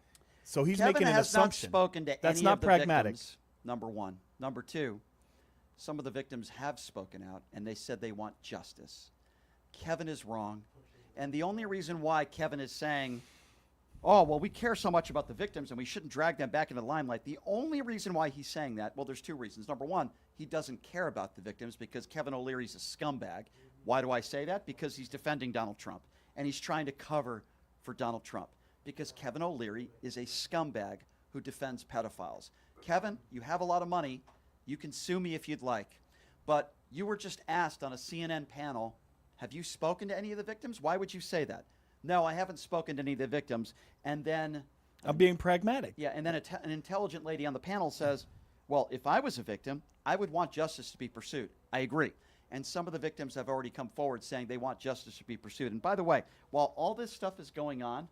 so he's Kevin making an has assumption. not spoken to That's any not of the pragmatic. victims, number one. Number two, some of the victims have spoken out, and they said they want justice. Kevin is wrong. And the only reason why Kevin is saying, oh, well, we care so much about the victims and we shouldn't drag them back into the limelight. The only reason why he's saying that, well, there's two reasons. Number one, he doesn't care about the victims because Kevin O'Leary's a scumbag. Why do I say that? Because he's defending Donald Trump and he's trying to cover for Donald Trump because Kevin O'Leary is a scumbag who defends pedophiles. Kevin, you have a lot of money. You can sue me if you'd like. But you were just asked on a CNN panel, have you spoken to any of the victims? Why would you say that? No, I haven't spoken to any of the victims. And then I'm being pragmatic. Yeah, and then an intelligent lady on the panel says, well, if I was a victim, I would want justice to be pursued. I agree. And some of the victims have already come forward saying they want justice to be pursued. And by the way, while all this stuff is going on,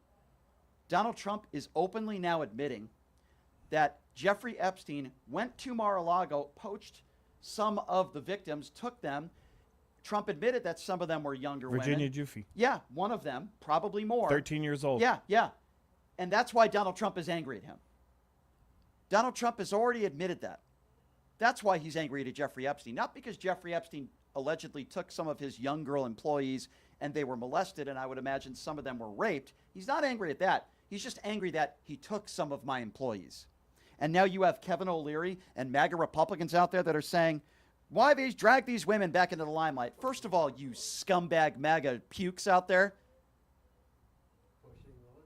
Donald Trump is openly now admitting that Jeffrey Epstein went to Mar-a-Lago, poached some of the victims, took them. Trump admitted that some of them were younger Virginia women. Giuffre. Yeah, one of them, probably more. 13 years old. Yeah, yeah. And that's why Donald Trump is angry at him. Donald Trump has already admitted that. That's why he's angry at Jeffrey Epstein. Not because Jeffrey Epstein allegedly took some of his young girl employees and they were molested, and I would imagine some of them were raped. He's not angry at that. He's just angry that he took some of my employees. And now you have Kevin O'Leary and MAGA Republicans out there that are saying, why drag these women back into the limelight? First of all, you scumbag MAGA pukes out there.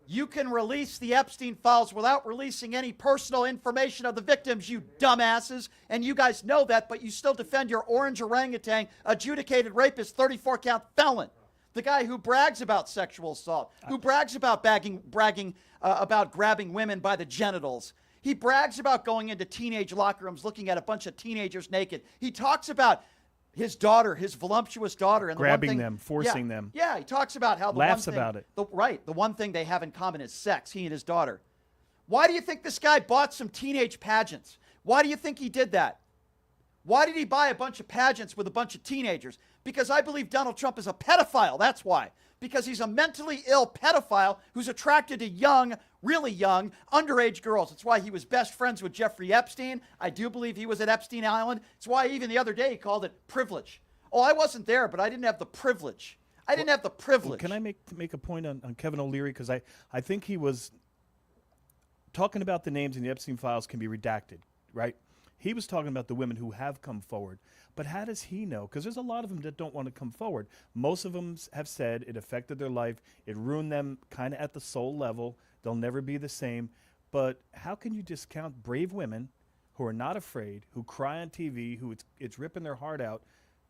You can release the Epstein files without releasing any personal information of the victims, you dumbasses. And you guys know that, but you still defend your orange orangutan, adjudicated rapist, 34-count felon. The guy who brags about sexual assault, who brags about bragging about grabbing women by the genitals. He brags about going into teenage locker rooms, looking at a bunch of teenagers naked. He talks about his daughter, his voluptuous daughter, and grabbing them, forcing them. Yeah, he talks about how laughs about it. The one thing they have in common is sex. He and his daughter. Why do you think this guy bought some teenage pageants? Why do you think he did that? Why did he buy a bunch of pageants with a bunch of teenagers? Because I believe Donald Trump is a pedophile. That's why. Because he's a mentally ill pedophile who's attracted to young, really young, underage girls. It's why he was best friends with Jeffrey Epstein. I do believe he was at Epstein Island. It's why even the other day he called it privilege. Oh, I wasn't there, but I didn't have the privilege. I didn't have the privilege. Well, can I make a point on Kevin O'Leary? Because I think he was talking about the names in the Epstein files can be redacted, right? He was talking about the women who have come forward. But how does he know? Because there's a lot of them that don't want to come forward. Most of them have said it affected their life. It ruined them kind of at the soul level. They'll never be the same. But how can you discount brave women who are not afraid, who cry on TV, who it's ripping their heart out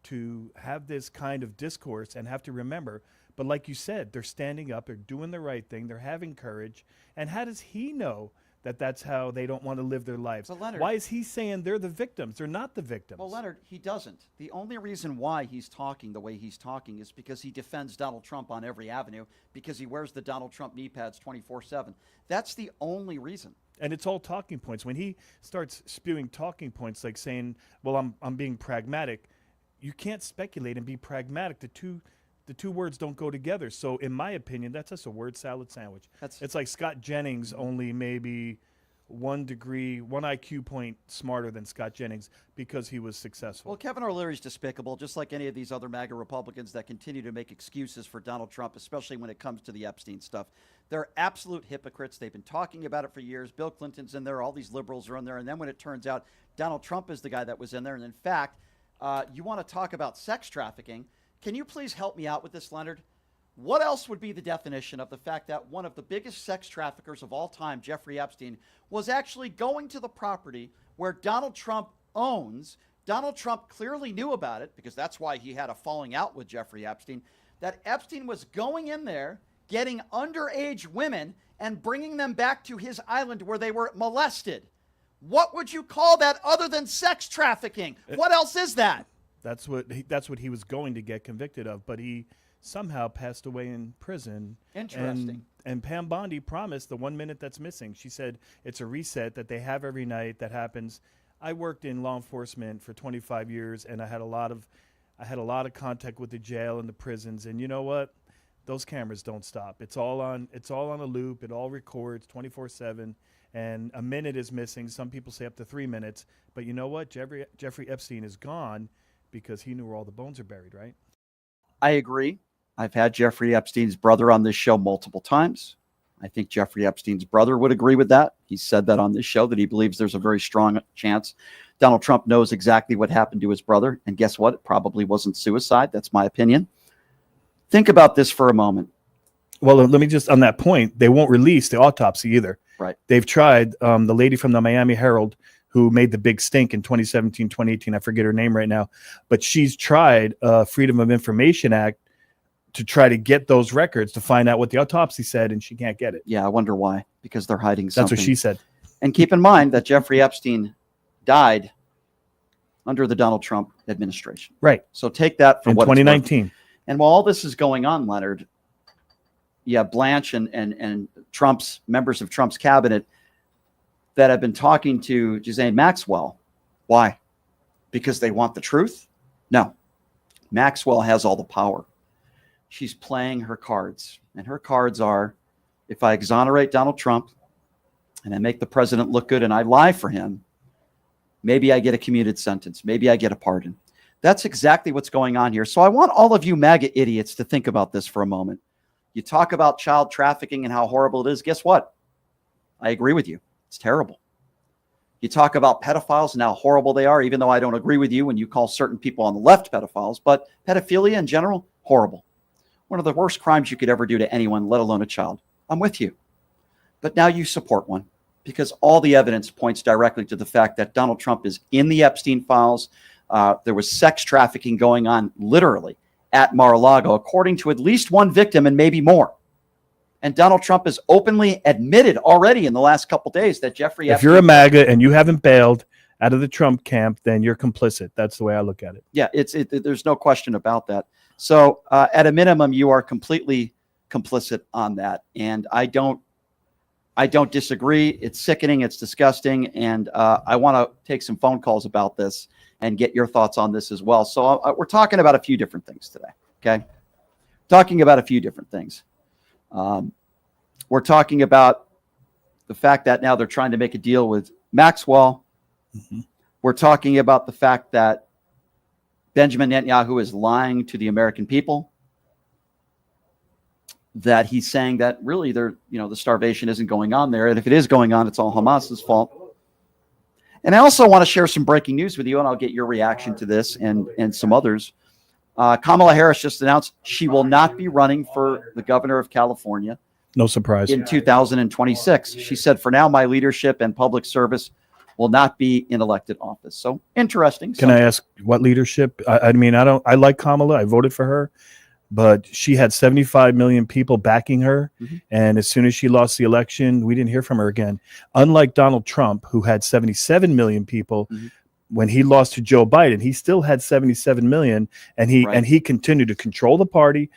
to have this kind of discourse and have to remember? But like you said, they're standing up, they're doing the right thing, they're having courage. And how does he know that that's how they don't want to live their lives? But Leonard, why is he saying they're the victims? They're not the victims. Well, Leonard, he doesn't. The only reason why he's talking the way he's talking is because he defends Donald Trump on every avenue, because he wears the Donald Trump knee pads 24/7. That's the only reason. And it's all talking points. When he starts spewing talking points like saying, well, I'm being pragmatic, you can't speculate and be pragmatic. The two words don't go together. So in my opinion, that's just a word salad sandwich. It's like Scott Jennings, only maybe 1 IQ point smarter than Scott Jennings because he was successful. Well, Kevin O'Leary's despicable, just like any of these other MAGA Republicans that continue to make excuses for Donald Trump, especially when it comes to the Epstein stuff. They're absolute hypocrites. They've been talking about it for years. Bill Clinton's in there. All these liberals are in there. And then when it turns out Donald Trump is the guy that was in there, and in fact, you want to talk about sex trafficking, can you please help me out with this, Leonard? What else would be the definition of the fact that one of the biggest sex traffickers of all time, Jeffrey Epstein, was actually going to the property where Donald Trump owns? Donald Trump clearly knew about it, because that's why he had a falling out with Jeffrey Epstein, that Epstein was going in there, getting underage women and bringing them back to his island where they were molested. What would you call that other than sex trafficking? What else is that? That's what he was going to get convicted of, but he somehow passed away in prison. Interesting. And Pam Bondi promised the 1 minute that's missing. She said it's a reset that they have every night that happens. I worked in law enforcement for 25 years, and I had a lot of contact with the jail and the prisons. And you know what? Those cameras don't stop. It's all on a loop. It all records 24/7. And a minute is missing. Some people say up to 3 minutes. But you know what? Jeffrey Epstein is gone because he knew where all the bones are buried, right? I agree. I've had Jeffrey Epstein's brother on this show multiple times. I think Jeffrey Epstein's brother would agree with that. He said that on this show, that he believes there's a very strong chance Donald Trump knows exactly what happened to his brother. And guess what? It probably wasn't suicide. That's my opinion. Think about this for a moment. Well, let me just, on that point, they won't release the autopsy either. Right. They've tried. The lady from the Miami Herald who made the big stink in 2017, 2018, I forget her name right now, but she's tried Freedom of Information Act to try to get those records to find out what the autopsy said, and she can't get it. Yeah, I wonder why. Because they're hiding something. That's what she said. And keep in mind that Jeffrey Epstein died under the Donald Trump administration. Right. So take that for in what 2019. It's worth. And while all this is going on, Leonard, Blanche and Trump's members of Trump's cabinet that have been talking to Ghislaine Maxwell. Why? Because they want the truth? No. Maxwell has all the power. She's playing her cards. And her cards are, if I exonerate Donald Trump and I make the president look good and I lie for him, maybe I get a commuted sentence. Maybe I get a pardon. That's exactly what's going on here. So I want all of you MAGA idiots to think about this for a moment. You talk about child trafficking and how horrible it is. Guess what? I agree with you. It's terrible. You talk about pedophiles and how horrible they are, even though I don't agree with you when you call certain people on the left pedophiles. But pedophilia in general, horrible. One of the worst crimes you could ever do to anyone, let alone a child. I'm with you. But now you support one because all the evidence points directly to the fact that Donald Trump is in the Epstein files. There was sex trafficking going on literally at Mar-a-Lago, according to at least one victim and maybe more. And Donald Trump has openly admitted already in the last couple of days that Jeffrey Epstein, if you're a MAGA and you haven't bailed out of the Trump camp, then you're complicit. That's the way I look at it. Yeah, there's no question about that. So at a minimum, you are completely complicit on that. And I don't disagree. It's sickening. It's disgusting. And I want to take some phone calls about this and get your thoughts on this as well. So we're talking about a few different things today. Okay. Talking about a few different things. We're talking about the fact that now they're trying to make a deal with Maxwell. Mm-hmm. We're talking about the fact that Benjamin Netanyahu is lying to the American people, that he's saying that really the starvation isn't going on there. And if it is going on, it's all Hamas's fault. And I also want to share some breaking news with you, and I'll get your reaction to this and some others. Kamala Harris just announced she will not be running for the governor of California. No surprise. In 2026. She said, for now, my leadership and public service will not be in elected office. So interesting. Can I ask what leadership? I mean, I like Kamala. I voted for her, but she had 75 million people backing her. Mm-hmm. And as soon as she lost the election, we didn't hear from her again. Unlike Donald Trump, who had 77 million people, mm-hmm. when he lost to Joe Biden, he still had 77 million, and he continued to control the party,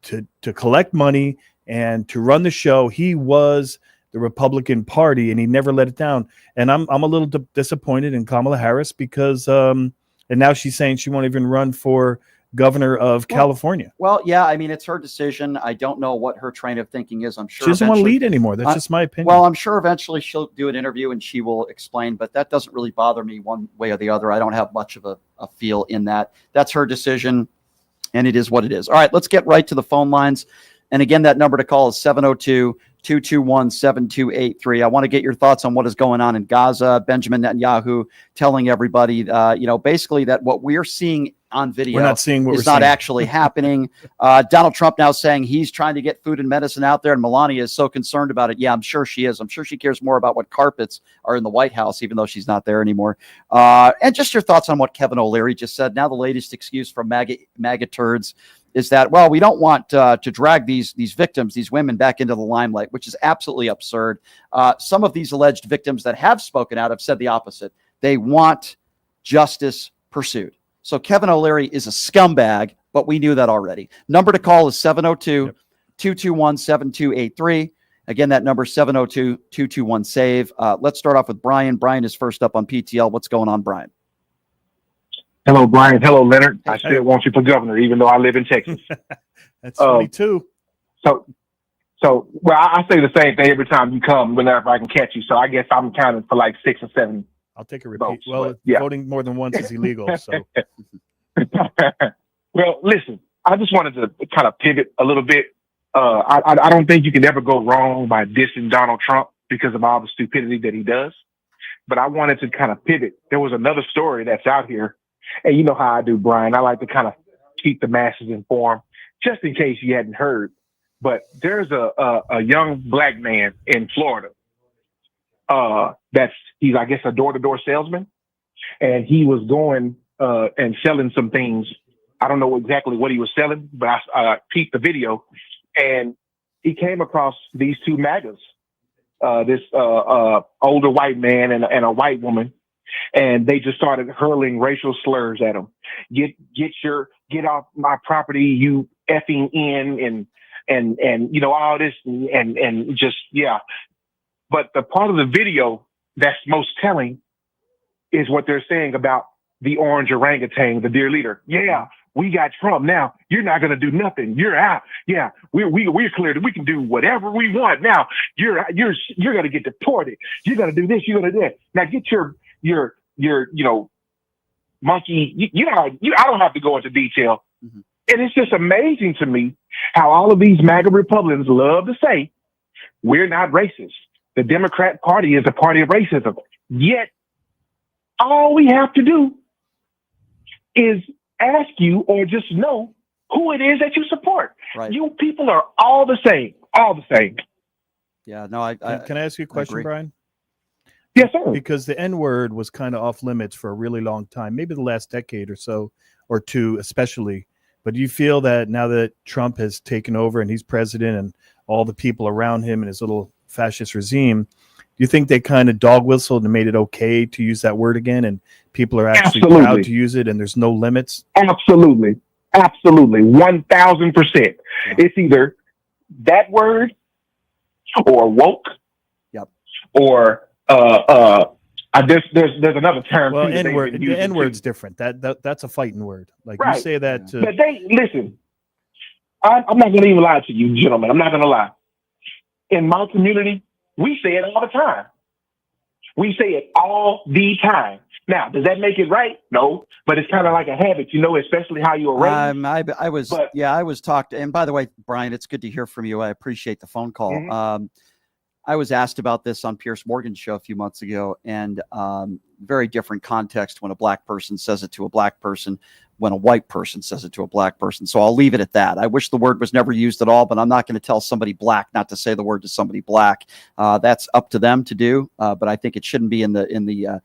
to collect money and to run the show. He was the Republican Party, and he never let it down. And I'm a little disappointed in Kamala Harris because and now she's saying she won't even run for governor of California. Well, yeah, I mean, it's her decision. I don't know what her train of thinking is. I'm sure she doesn't want to lead anymore. That's just my opinion. Well, I'm sure eventually she'll do an interview and she will explain, but that doesn't really bother me one way or the other. I don't have much of a feel in that. That's her decision, and it is what it is. All right, let's get right to the phone lines. And again, that number to call is 221-7283. I want to get your thoughts on what is going on in Gaza. Benjamin Netanyahu telling everybody, basically that what we're seeing on video is not actually happening. Donald Trump now saying he's trying to get food and medicine out there, and Melania is so concerned about it. Yeah, I'm sure she is. I'm sure she cares more about what carpets are in the White House, even though she's not there anymore. And just your thoughts on what Kevin O'Leary just said. Now the latest excuse from MAGA turds is that, well, we don't want to drag these victims, these women, back into the limelight, which is absolutely absurd. Some of these alleged victims that have spoken out have said the opposite. They want justice pursued. So Kevin O'Leary is a scumbag, but we knew that already. Number to call is 702-221-7283. Again, that number is 702-221-SAVE. Let's start off with Brian. Brian is first up on PTL. What's going on, Brian? Hello, Brian. Hello, Leonard. I still want you for governor, even though I live in Texas. That's funny, too. Well, I say the same thing every time you come, whenever I can catch you. So I guess I'm counting for like 6 or 7. I'll take a repeat. Votes, well, voting more than once is illegal. So, well, listen, I just wanted to kind of pivot a little bit. I don't think you can ever go wrong by dissing Donald Trump because of all the stupidity that he does. But I wanted to kind of pivot. There was another story that's out here, and you know how I do, Brian. I like to kind of keep the masses informed, just in case you hadn't heard. But there's a young black man in Florida. He's, I guess, a door-to-door salesman, and he was going and selling some things. I don't know exactly what he was selling, but I peeped the video, and he came across these two MAGAs, this older white man and a white woman, and they just started hurling racial slurs at him. Get off my property, you effing in, and you know, all this and just, yeah. But the part of the video that's most telling is what they're saying about the orange orangutan, the dear leader. Yeah, we got Trump now. You're not going to do nothing. You're out. Yeah, we're clear that we can do whatever we want. Now you're going to get deported. You're going to do this. You're going to do that. Now get your monkey. I don't have to go into detail. Mm-hmm. And it's just amazing to me how all of these MAGA Republicans love to say we're not racist. The Democrat Party is a party of racism. Yet, all we have to do is ask you or just know who it is that you support. Right. You people are all the same. All the same. Yeah, no, Can I ask you a question, Brian? Yes, sir. Because the N-word was kind of off limits for a really long time, maybe the last decade or so, or two especially. But do you feel that now that Trump has taken over and he's president and all the people around him and his little fascist regime, do you think they kind of dog whistled and made it okay to use that word again, and people are actually proud to use it and there's no limits? Absolutely. 1000%. It's either that word or woke. Yep. Or there's another term. Well, N-word, the N-word's different. That's a fighting word. Like, right. You say that to... But listen, I'm not going to even lie to you, gentlemen. I'm not going to lie. In my community, we say it all the time. We say it all the time. Now, does that make it right? No, but it's kind of like a habit, especially how you were raised. I was talked. And by the way, Brian, it's good to hear from you. I appreciate the phone call. Mm-hmm. I was asked about this on Piers Morgan's show a few months ago, and very different context when a black person says it to a black person, when a white person says it to a black person. So I'll leave it at that. I wish the word was never used at all, but I'm not going to tell somebody black not to say the word to somebody black. That's up to them to do, but I think it shouldn't be in the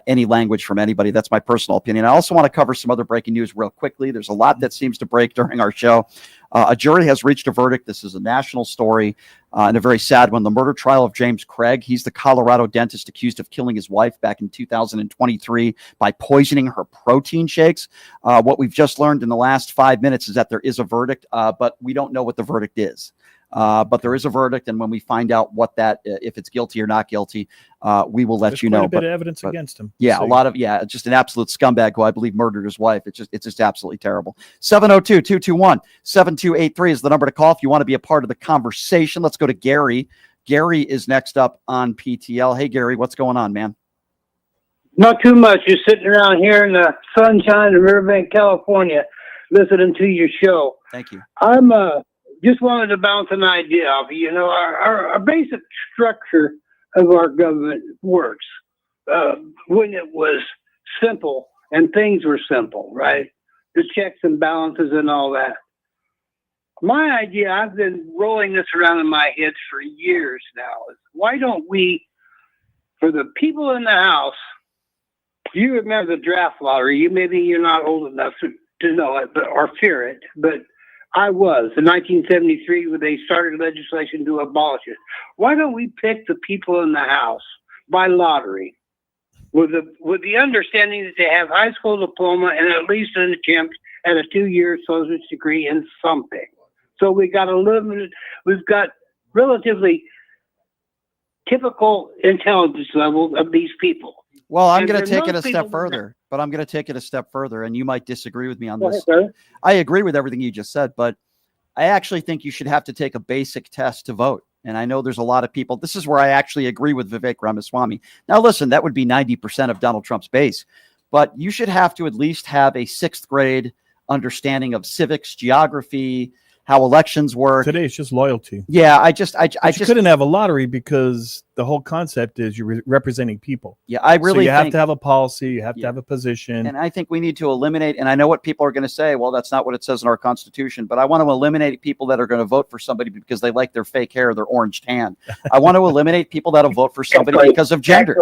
any language from anybody. That's my personal opinion. I also want to cover some other breaking news real quickly. There's a lot that seems to break during our show. A jury has reached a verdict. This is a national story and a very sad one. The murder trial of James Craig. He's the Colorado dentist accused of killing his wife back in 2023 by poisoning her protein shakes. What we've just learned in the last 5 minutes is that there is a verdict, but we don't know what the verdict is. But there is a verdict, and when we find out what that, if it's guilty or not guilty, we will let you know. There's quite a bit of evidence against him. Yeah, so. Just an absolute scumbag who I believe murdered his wife. It's just absolutely terrible. 702-221-7283 is the number to call if you want to be a part of the conversation. Let's go to Gary. Gary is next up on PTL. Hey, Gary, what's going on, man? Not too much. Just sitting around here in the sunshine of Riverbank, California, listening to your show. Thank you. I'm just wanted to bounce an idea off you. You know, our basic structure of our government works when it was simple and things were simple, right? The checks and balances and all that. My idea, I've been rolling this around in my head for years now, is why don't we, for the people in the House, do you remember the draft lottery? Maybe you're not old enough to know it, or fear it, but I was in 1973 when they started legislation to abolish it. Why don't we pick the people in the House by lottery, with the understanding that they have high school diploma and at least an attempt at a 2-year associate's degree in something? So we've got relatively typical intelligence level of these people. Well, I'm going to take it a step further, and you might disagree with me on this. I agree with everything you just said, but I actually think you should have to take a basic test to vote. And I know there's a lot of people. This is where I actually agree with Vivek Ramaswamy. Now, listen, that would be 90% of Donald Trump's base, but you should have to at least have a 6th grade understanding of civics, geography, how elections work. Today it's just loyalty. Yeah, I just couldn't have a lottery because the whole concept is you're representing people. Yeah, I really so you have to have a policy, you have to have a position. And I think we need to eliminate, and I know what people are going to say, well, that's not what it says in our Constitution, but I want to eliminate people that are going to vote for somebody because they like their fake hair or their orange tan. I want to eliminate people that'll vote for somebody because of gender.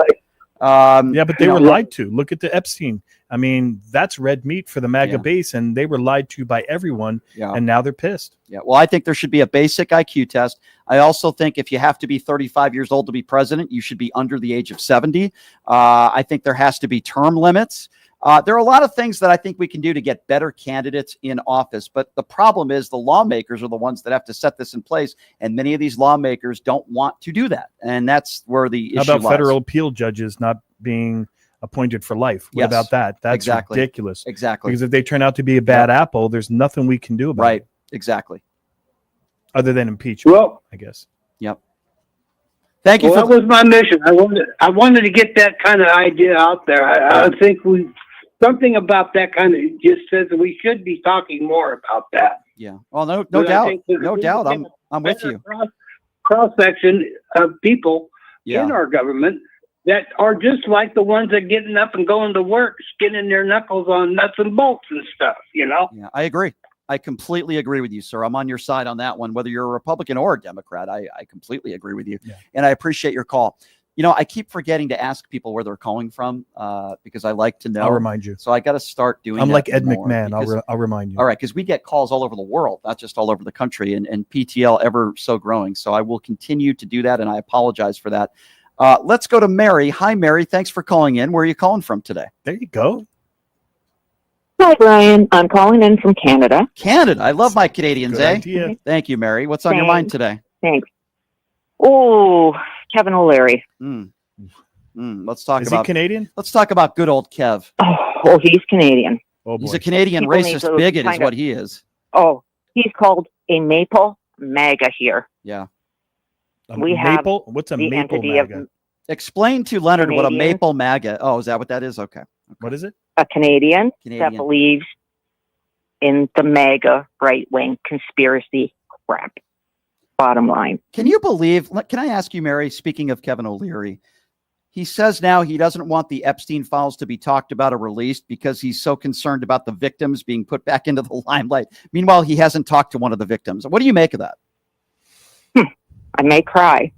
Yeah, but they were lied to. Look at the Epstein. I mean, that's red meat for the MAGA base, and they were lied to by everyone, and now they're pissed. Yeah, well, I think there should be a basic IQ test. I also think if you have to be 35 years old to be president, you should be under the age of 70. I think there has to be term limits. There are a lot of things that I think we can do to get better candidates in office, but the problem is the lawmakers are the ones that have to set this in place, and many of these lawmakers don't want to do that, and that's where the issue lies. How about federal appeal judges not being appointed for life? What about that? That's ridiculous. Exactly. Because if they turn out to be a bad apple, there's nothing we can do about it. Exactly. Other than impeachment, well, I guess. Yep. Thank you. That was my mission. I wanted to get that kind of idea out there. I think something about that kind of just says that we should be talking more about that. Yeah. Well, no doubt. No doubt. I'm with you. Cross section of people in our government that are just like the ones that getting up and going to work, skinning their knuckles on nuts and bolts and stuff, you know? Yeah, I agree. I completely agree with you, sir. I'm on your side on that one, whether you're a Republican or a Democrat. I completely agree with you. Yeah. And I appreciate your call. You know, I keep forgetting to ask people where they're calling from because I like to know. I'll remind you. So I got to start doing I'm that like Ed more McMahon. because, I'll remind you. All right, because we get calls all over the world, not just all over the country, and PTL ever so growing. So I will continue to do that, and I apologize for that. Let's go to Mary. Hi, Mary. Thanks for calling in. Where are you calling from today? There you go. Hi, Brian. I'm calling in from Canada. Canada. I love my Canadians, Good idea. Thank you, Mary. What's on your mind today? Thanks. Oh, Kevin O'Leary. Let's talk Is about. he Canadian? Let's talk about good old Kev. Oh, he's Canadian. Oh, boy. He's a Canadian People need racist to bigot, is kind what of- he is. Oh, he's called a maple MAGA here. Yeah. We have maple. What's a the maple entity of MAGA? Explain to Leonard what a Canadian. maple MAGA. Oh, is that what that is? Okay. What is it? a Canadian Canadian. that believes in the MAGA right-wing conspiracy crap. Bottom line. Can you believe, can I ask you, Mary, speaking of Kevin O'Leary, he says now he doesn't want the Epstein files to be talked about or released because he's so concerned about the victims being put back into the limelight. Meanwhile, he hasn't talked to one of the victims. What do you make of that? I may cry.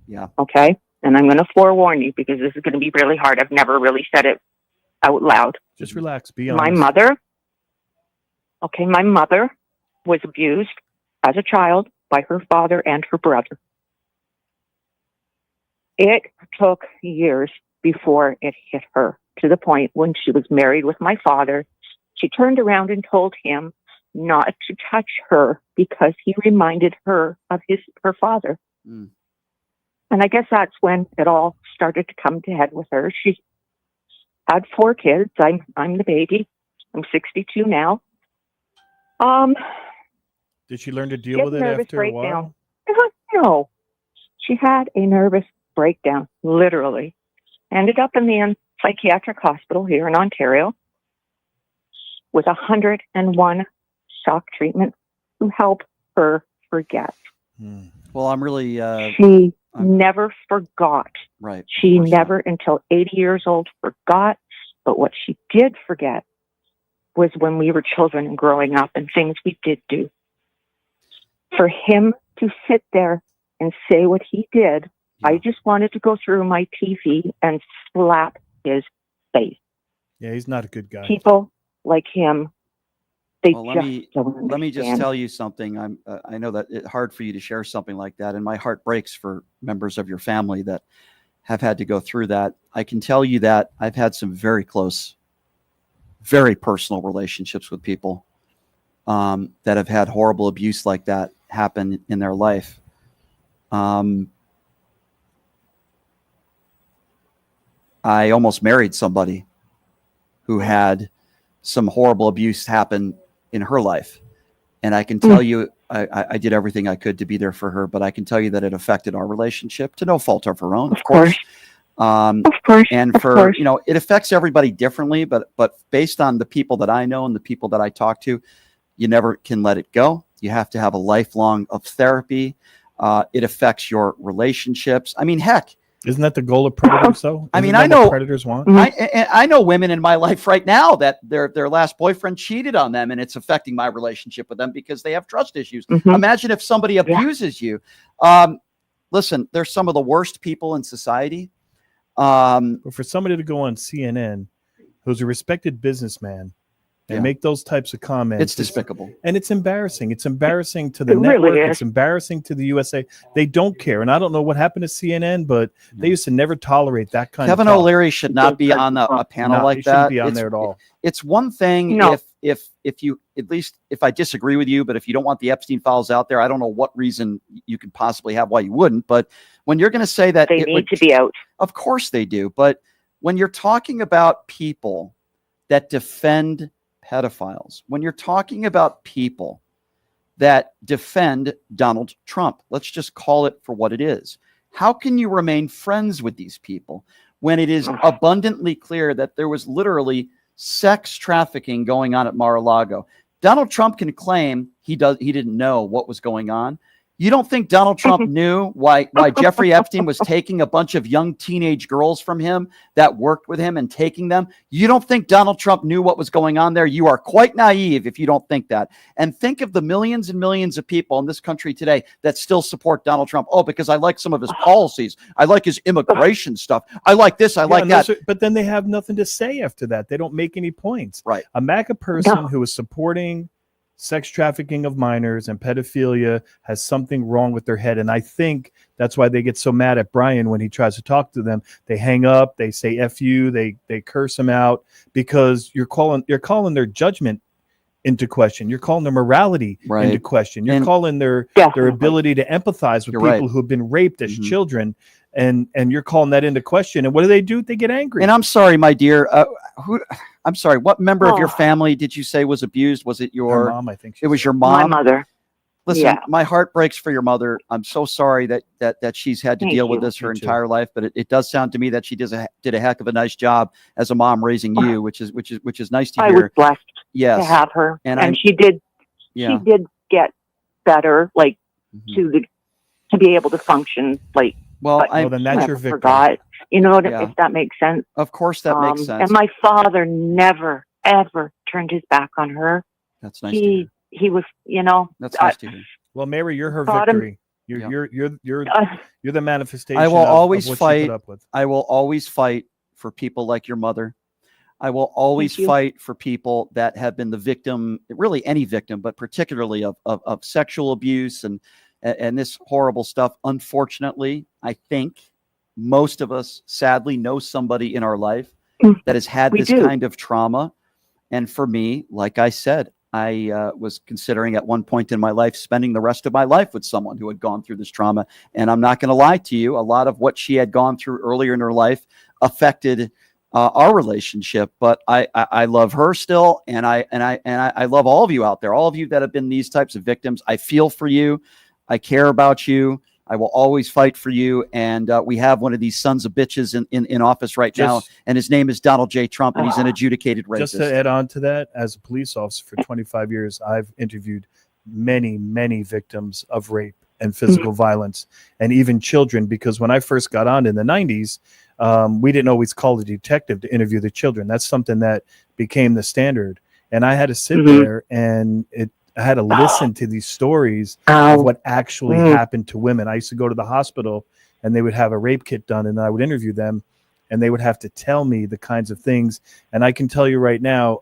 Yeah. Okay. And I'm going to forewarn you because this is going to be really hard. I've never really said it out loud. Just relax. Be honest. My mother was abused as a child by her father and her brother. It took years before it hit her, to the point when she was married with my father, she turned around and told him not to touch her because he reminded her of her father. Mm. And I guess that's when it all started to come to head with her. She had 4 kids. I'm the baby. I'm 62 now. Did she learn to deal with it after a while? No. She had a nervous breakdown, literally. Ended up in the psychiatric hospital here in Ontario with 101 shock treatment to help her forget. Well, I'm really. She never forgot. Right. She never, until 80 years old, forgot. But what she did forget was when we were children and growing up and things we did do. For him to sit there and say what he did, I just wanted to go through my TV and slap his face. Yeah, he's not a good guy. People like him, they Well, just don't let me just understand. tell you something. I know that it's hard for you to share something like that, and my heart breaks for members of your family that have had to go through that. I can tell you that I've had some very close, very personal relationships with people that have had horrible abuse like that happen in their life. I almost married somebody who had some horrible abuse happen in her life. And I can tell you, I did everything I could to be there for her, but I can tell you that it affected our relationship to no fault of her own, of course. And for, you know, it affects everybody differently, but based on the people that I know and the people that I talk to, you never can let it go. You have to have a lifelong of therapy. It affects your relationships. I mean, heck, isn't that the goal of predators, though? I mean, Isn't I that what know predators want. I know women in my life right now that their last boyfriend cheated on them, and it's affecting my relationship with them because they have trust issues. Imagine if somebody abuses you. Listen, they're some of the worst people in society. But for somebody to go on CNN, who's a respected businessman, and make those types of comments, it's despicable, and it's embarrassing. It's embarrassing to the It really network. is. It's embarrassing to the USA. They don't care, and I don't know what happened to CNN, but they used to never tolerate that kind Kevin of talk. O'Leary should not be on a panel No, like he shouldn't that. be on there at all. It's one thing No. if you, at least if I disagree with you, but if you don't want the Epstein files out there, I don't know what reason you could possibly have why you wouldn't. But when you're going to say that They need to be out. Of course they do. But when you're talking about people that defend pedophiles, when you're talking about people that defend Donald Trump, let's just call it for what it is. How can you remain friends with these people when it is abundantly clear that there was literally sex trafficking going on at Mar-a-Lago? Donald Trump can claim he didn't know what was going on. You don't think Donald Trump knew why Jeffrey Epstein was taking a bunch of young teenage girls from him that worked with him and taking them? You don't think Donald Trump knew what was going on there? You are quite naive if you don't think that. And think of the millions and millions of people in this country today that still support Donald Trump. Oh, because I like some of his policies. I like his immigration stuff. I like this. I like that. But then they have nothing to say after that. They don't make any points. Right. A MAGA person who is supporting sex trafficking of minors and pedophilia has something wrong with their head. And I think that's why they get so mad at Brian when he tries to talk to them. They hang up, they say F you, they curse him out because you're calling their judgment into question. You're calling their morality into question. You're calling their ability to empathize with people who have been raped as children. And you're calling that into question. And what do? They get angry. And I'm sorry, my dear. I'm sorry. What member of your family did you say was abused? Was it your Her mom? I think it was your mom. My mother. Listen, my heart breaks for your mother. I'm so sorry that she's had to deal with this her entire life. But it does sound to me that she did a heck of a nice job as a mom raising you, which is nice to hear. I was blessed to have her, and she did. Yeah. She did get better, like to be able to function, like. Well, then that's your victory. Forgot, you know, if that makes sense. Of course, that makes sense. And my father never, ever turned his back on her. That's nice. He was, you know. That's nice to hear. Well, Mary, you're her victory. You're the manifestation. I will always of what fight. she put up with. I will always fight for people like your mother. I will always fight for people that have been the victim, really any victim, but particularly of sexual abuse and this horrible stuff. Unfortunately, I think most of us sadly know somebody in our life that has had this kind of trauma. And for me, like I said, I was considering at one point in my life spending the rest of my life with someone who had gone through this trauma. And I'm not going to lie to you, a lot of what she had gone through earlier in her life affected our relationship. But I love her still, and I love all of you out there, all of you that have been these types of victims. I feel for you. I care about you. I will always fight for you. And we have one of these sons of bitches in office right now, and his name is Donald J. Trump, and he's an adjudicated racist. Just to add on to that, as a police officer for 25 years, I've interviewed many, many victims of rape and physical violence, and even children, because when I first got on in the 90s, we didn't always call the detective to interview the children. That's something that became the standard. And I had to sit there and I had to listen to these stories of what actually happened to women. I used to go to the hospital and they would have a rape kit done, and I would interview them, and they would have to tell me the kinds of things. And I can tell you right now,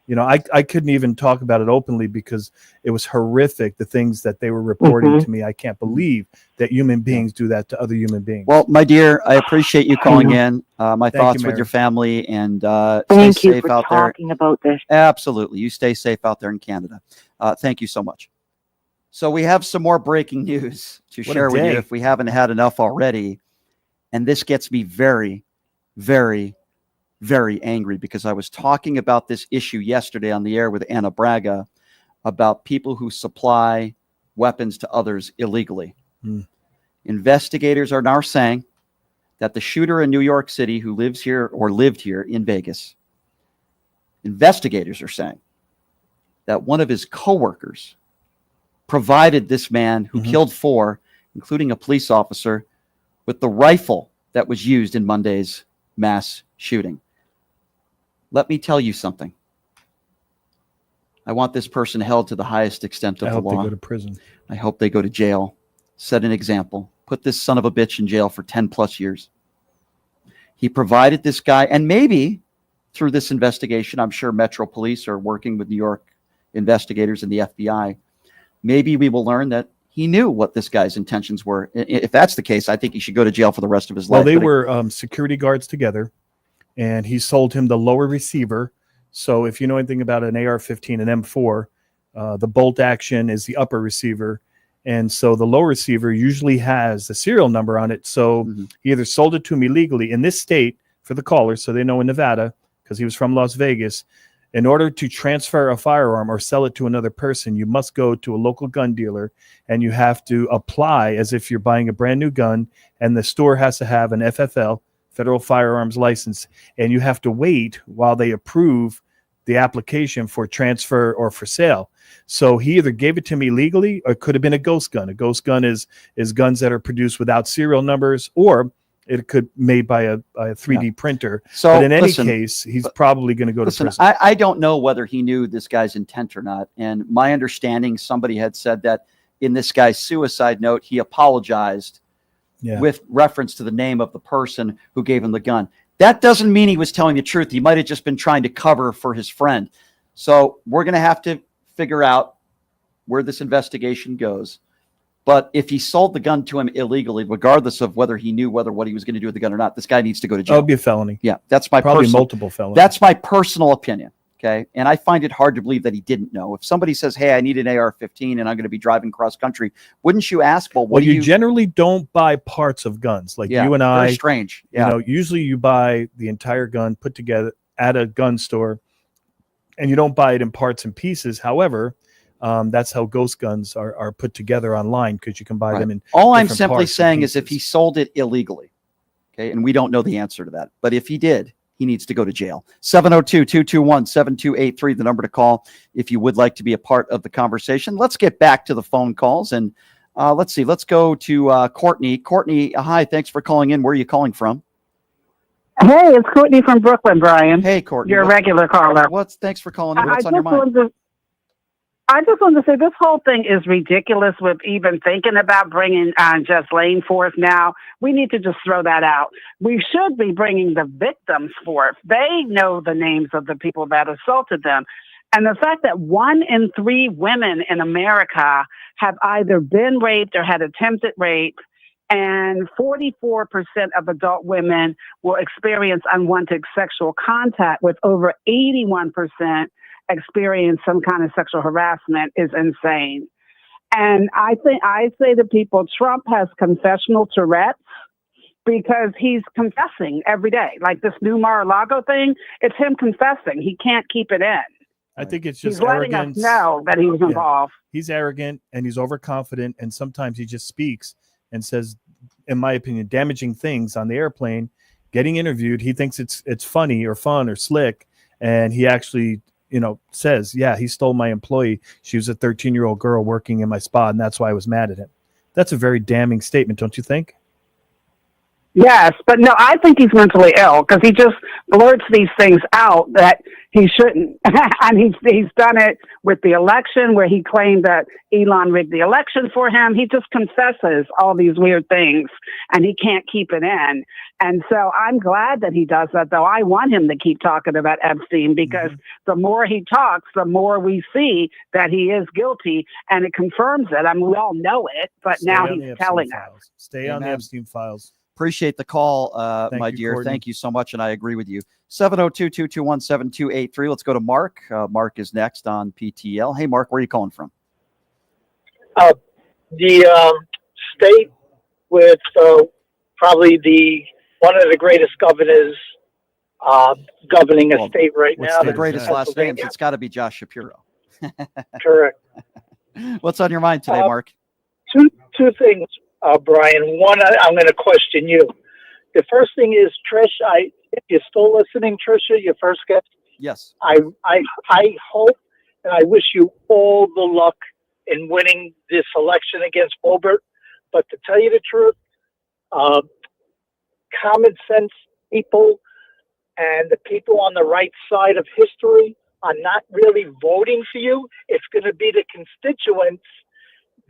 I couldn't even talk about it openly because it was horrific, the things that they were reporting to me. I can't believe that human beings do that to other human beings. Well, my dear, I appreciate you calling in. My thoughts with your family, and stay safe out there. Talking about this. Absolutely. You stay safe out there in Canada. Thank you so much. So we have some more breaking news to share with you if we haven't had enough already. And this gets me very, very, very angry, because I was talking about this issue yesterday on the air with Anna Braga about people who supply weapons to others illegally. Investigators are now saying that the shooter in New York City who lives here or lived here in Vegas, investigators are saying that one of his coworkers provided this man who killed 4, including a police officer, with the rifle that was used in Monday's mass shooting. Let me tell you something. I want this person held to the highest extent of the law. I hope they go to prison. I hope they go to jail. Set an example. Put this son of a bitch in jail for 10 plus years. He provided this guy, and maybe through this investigation, I'm sure Metro Police are working with New York investigators and the FBI. Maybe we will learn that he knew what this guy's intentions were. If that's the case, I think he should go to jail for the rest of his life. Well, they were security guards together, and he sold him the lower receiver. So if you know anything about an AR-15 and M4, the bolt action is the upper receiver. And so the lower receiver usually has the serial number on it. So he either sold it to him illegally in this state for the caller, so they know in Nevada, because he was from Las Vegas. In order to transfer a firearm or sell it to another person, you must go to a local gun dealer, and you have to apply as if you're buying a brand new gun, and the store has to have an FFL, Federal Firearms License, and you have to wait while they approve the application for transfer or for sale. So he either gave it to me legally, or it could have been a ghost gun. A ghost gun is guns that are produced without serial numbers, or it could made by a 3D printer. So, but in any case, he's probably going to go to prison. I don't know whether he knew this guy's intent or not. And my understanding, somebody had said that in this guy's suicide note, he apologized with reference to the name of the person who gave him the gun. That doesn't mean he was telling the truth. He might have just been trying to cover for his friend. So we're going to have to figure out where this investigation goes. But if he sold the gun to him illegally, regardless of whether he knew what he was going to do with the gun or not, this guy needs to go to jail. That would be a felony. Yeah, that's my probably multiple felonies. That's my personal opinion. Okay, and I find it hard to believe that he didn't know. If somebody says, "Hey, I need an AR-15 and I'm going to be driving cross country," wouldn't you ask? Well, you generally don't buy parts of guns like you and I. Very strange. Yeah. You know, usually you buy the entire gun put together at a gun store, and you don't buy it in parts and pieces. However, that's how ghost guns are put together online, because you can buy them in. All I'm simply saying is if he sold it illegally, okay, and we don't know the answer to that, but if he did, he needs to go to jail. 702-221-7283, the number to call if you would like to be a part of the conversation. Let's get back to the phone calls, and let's see. Let's go to Courtney. Courtney, hi. Thanks for calling in. Where are you calling from? Hey, it's Courtney from Brooklyn, Brian. Hey, Courtney. You're a regular caller. Thanks for calling in. What's on your mind? I just wanted to say this whole thing is ridiculous with even thinking about bringing Just Lane forth now. We need to just throw that out. We should be bringing the victims forth. They know the names of the people that assaulted them. And the fact that 1 in 3 women in America have either been raped or had attempted rape, and 44% of adult women will experience unwanted sexual contact, with over 81% experience some kind of sexual harassment, is insane. And I say to people, Trump has confessional Tourette's, because he's confessing every day. Like this new Mar-a-Lago thing, it's him confessing. He can't keep it in. I think it's just he's letting us know that he was involved. He's arrogant and he's overconfident, and sometimes he just speaks and says, in my opinion, damaging things on the airplane, getting interviewed. He thinks it's funny or fun or slick, and he actually says, yeah, he stole my employee. She was a 13-year-old girl working in my spa, and that's why I was mad at him. That's a very damning statement, don't you think? Yes, but no, I think he's mentally ill because he just blurts these things out that he shouldn't. And he's done it with the election where he claimed that Elon rigged the election for him. He just confesses all these weird things and he can't keep it in. And so I'm glad that he does that, though. I want him to keep talking about Epstein because the more he talks, the more we see that he is guilty, and it confirms it. I mean, we all know it, but now he's telling us. Stay on the Epstein files. Appreciate the call, my dear. Courtney. Thank you so much, and I agree with you. 702-221-7283. Let's go to Mark. Mark is next on PTL. Hey, Mark, where are you calling from? The state with probably one of the greatest governors governing a state right now. The greatest last names? It's got to be Josh Shapiro. Correct. What's on your mind today, Mark? Two things, Brian. One, I'm going to question you. The first thing is, Trish, if you're still listening, Trisha, your first guest. Yes. I hope and I wish you all the luck in winning this election against Boebert. But to tell you the truth, common sense people and the people on the right side of history are not really voting for you. It's going to be the constituents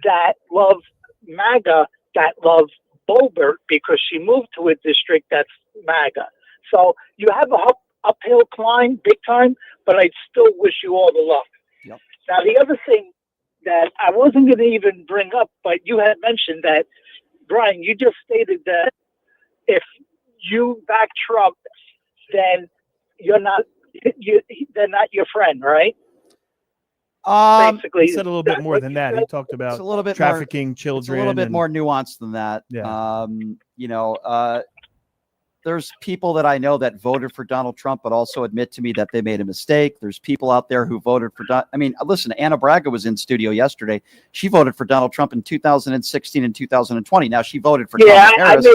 that love MAGA, that love Boebert because she moved to a district that's MAGA. So you have a uphill climb big time, but I'd still wish you all the luck. Yep. Now, the other thing that I wasn't going to even bring up, but you had mentioned that, Brian, you just stated that if you back Trump, then they're not your friend, right? He said a little bit more than that. He talked about trafficking children. It's a little bit more nuanced than that. Yeah. There's people that I know that voted for Donald Trump, but also admit to me that they made a mistake. There's people out there who voted for listen, Anna Braga was in studio yesterday. She voted for Donald Trump in 2016 and 2020. Now she voted for Kamala Harris.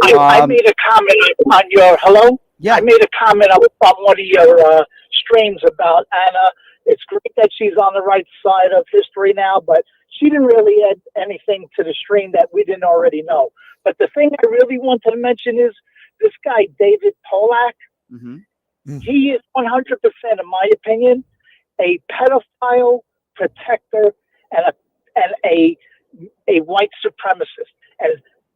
I made a comment on your hello. Yeah, I made a comment on one of your streams about Anna. It's great that she's on the right side of history now, but she didn't really add anything to the stream that we didn't already know. But the thing I really wanted to mention is this guy, David Pollack. Mm-hmm. He is 100%, in my opinion, a pedophile protector and a white supremacist.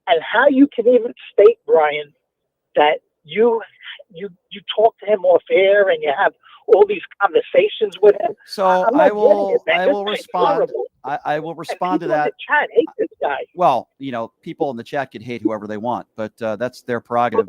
And how you can even state, Brian, that you talk to him off air and you have all these conversations with him. So I will respond. I will respond to that. The chat hate this guy. Well, people in the chat could hate whoever they want, but that's their prerogative.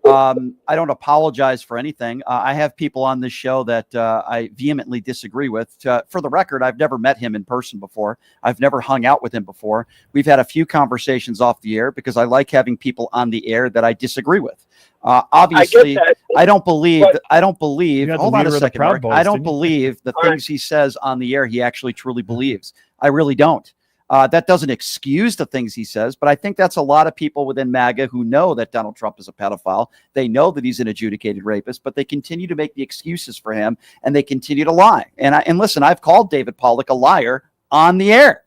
But I don't apologize for anything. I have people on this show that I vehemently disagree with. For the record, I've never met him in person before. I've never hung out with him before. We've had a few conversations off the air because I like having people on the air that I disagree with. Obviously, I don't believe. Hold on a second, Mark. I don't believe the things he says on the air he actually truly believes. I really don't. That doesn't excuse the things he says, but I think that's a lot of people within MAGA who know that Donald Trump is a pedophile. They know that he's an adjudicated rapist, but they continue to make the excuses for him and they continue to lie. And listen, I've called David Pollack a liar on the air.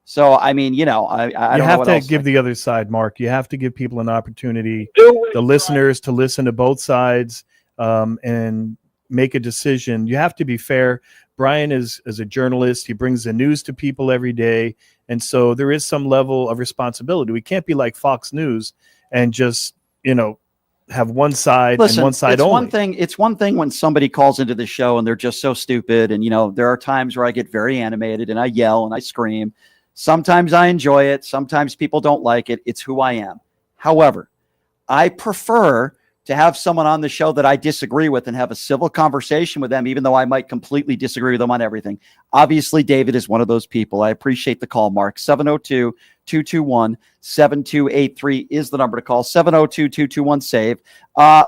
So, I mean, I don't have know to give the other side, Mark. You have to give people an opportunity, the listeners, to listen to both sides and make a decision. You have to be fair. Brian is a journalist. He brings the news to people every day. And so there is some level of responsibility. We can't be like Fox News and just, have one side and one side only. It's one thing when somebody calls into the show and they're just so stupid. And, there are times where I get very animated and I yell and I scream. Sometimes I enjoy it. Sometimes people don't like it. It's who I am. However, I prefer to have someone on the show that I disagree with and have a civil conversation with them, even though I might completely disagree with them on everything. Obviously, David is one of those people. I appreciate the call, Mark. 702-221-7283 is the number to call. 702-221-SAVE.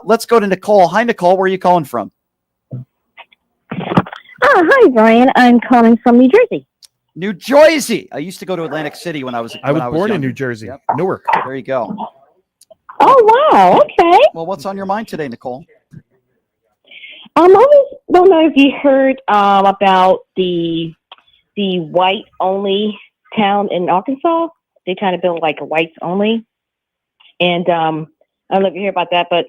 Let's go to Nicole. Hi, Nicole. Where are you calling from? Hi, Brian. I'm calling from New Jersey. New Jersey. I used to go to Atlantic City when I was born in New Jersey. Yep. Newark. There you go. Oh, wow. Okay. Well, what's on your mind today, Nicole? I was don't know if you heard about the white only town in Arkansas. They're trying to build like a whites only, and I don't know if you hear about that, but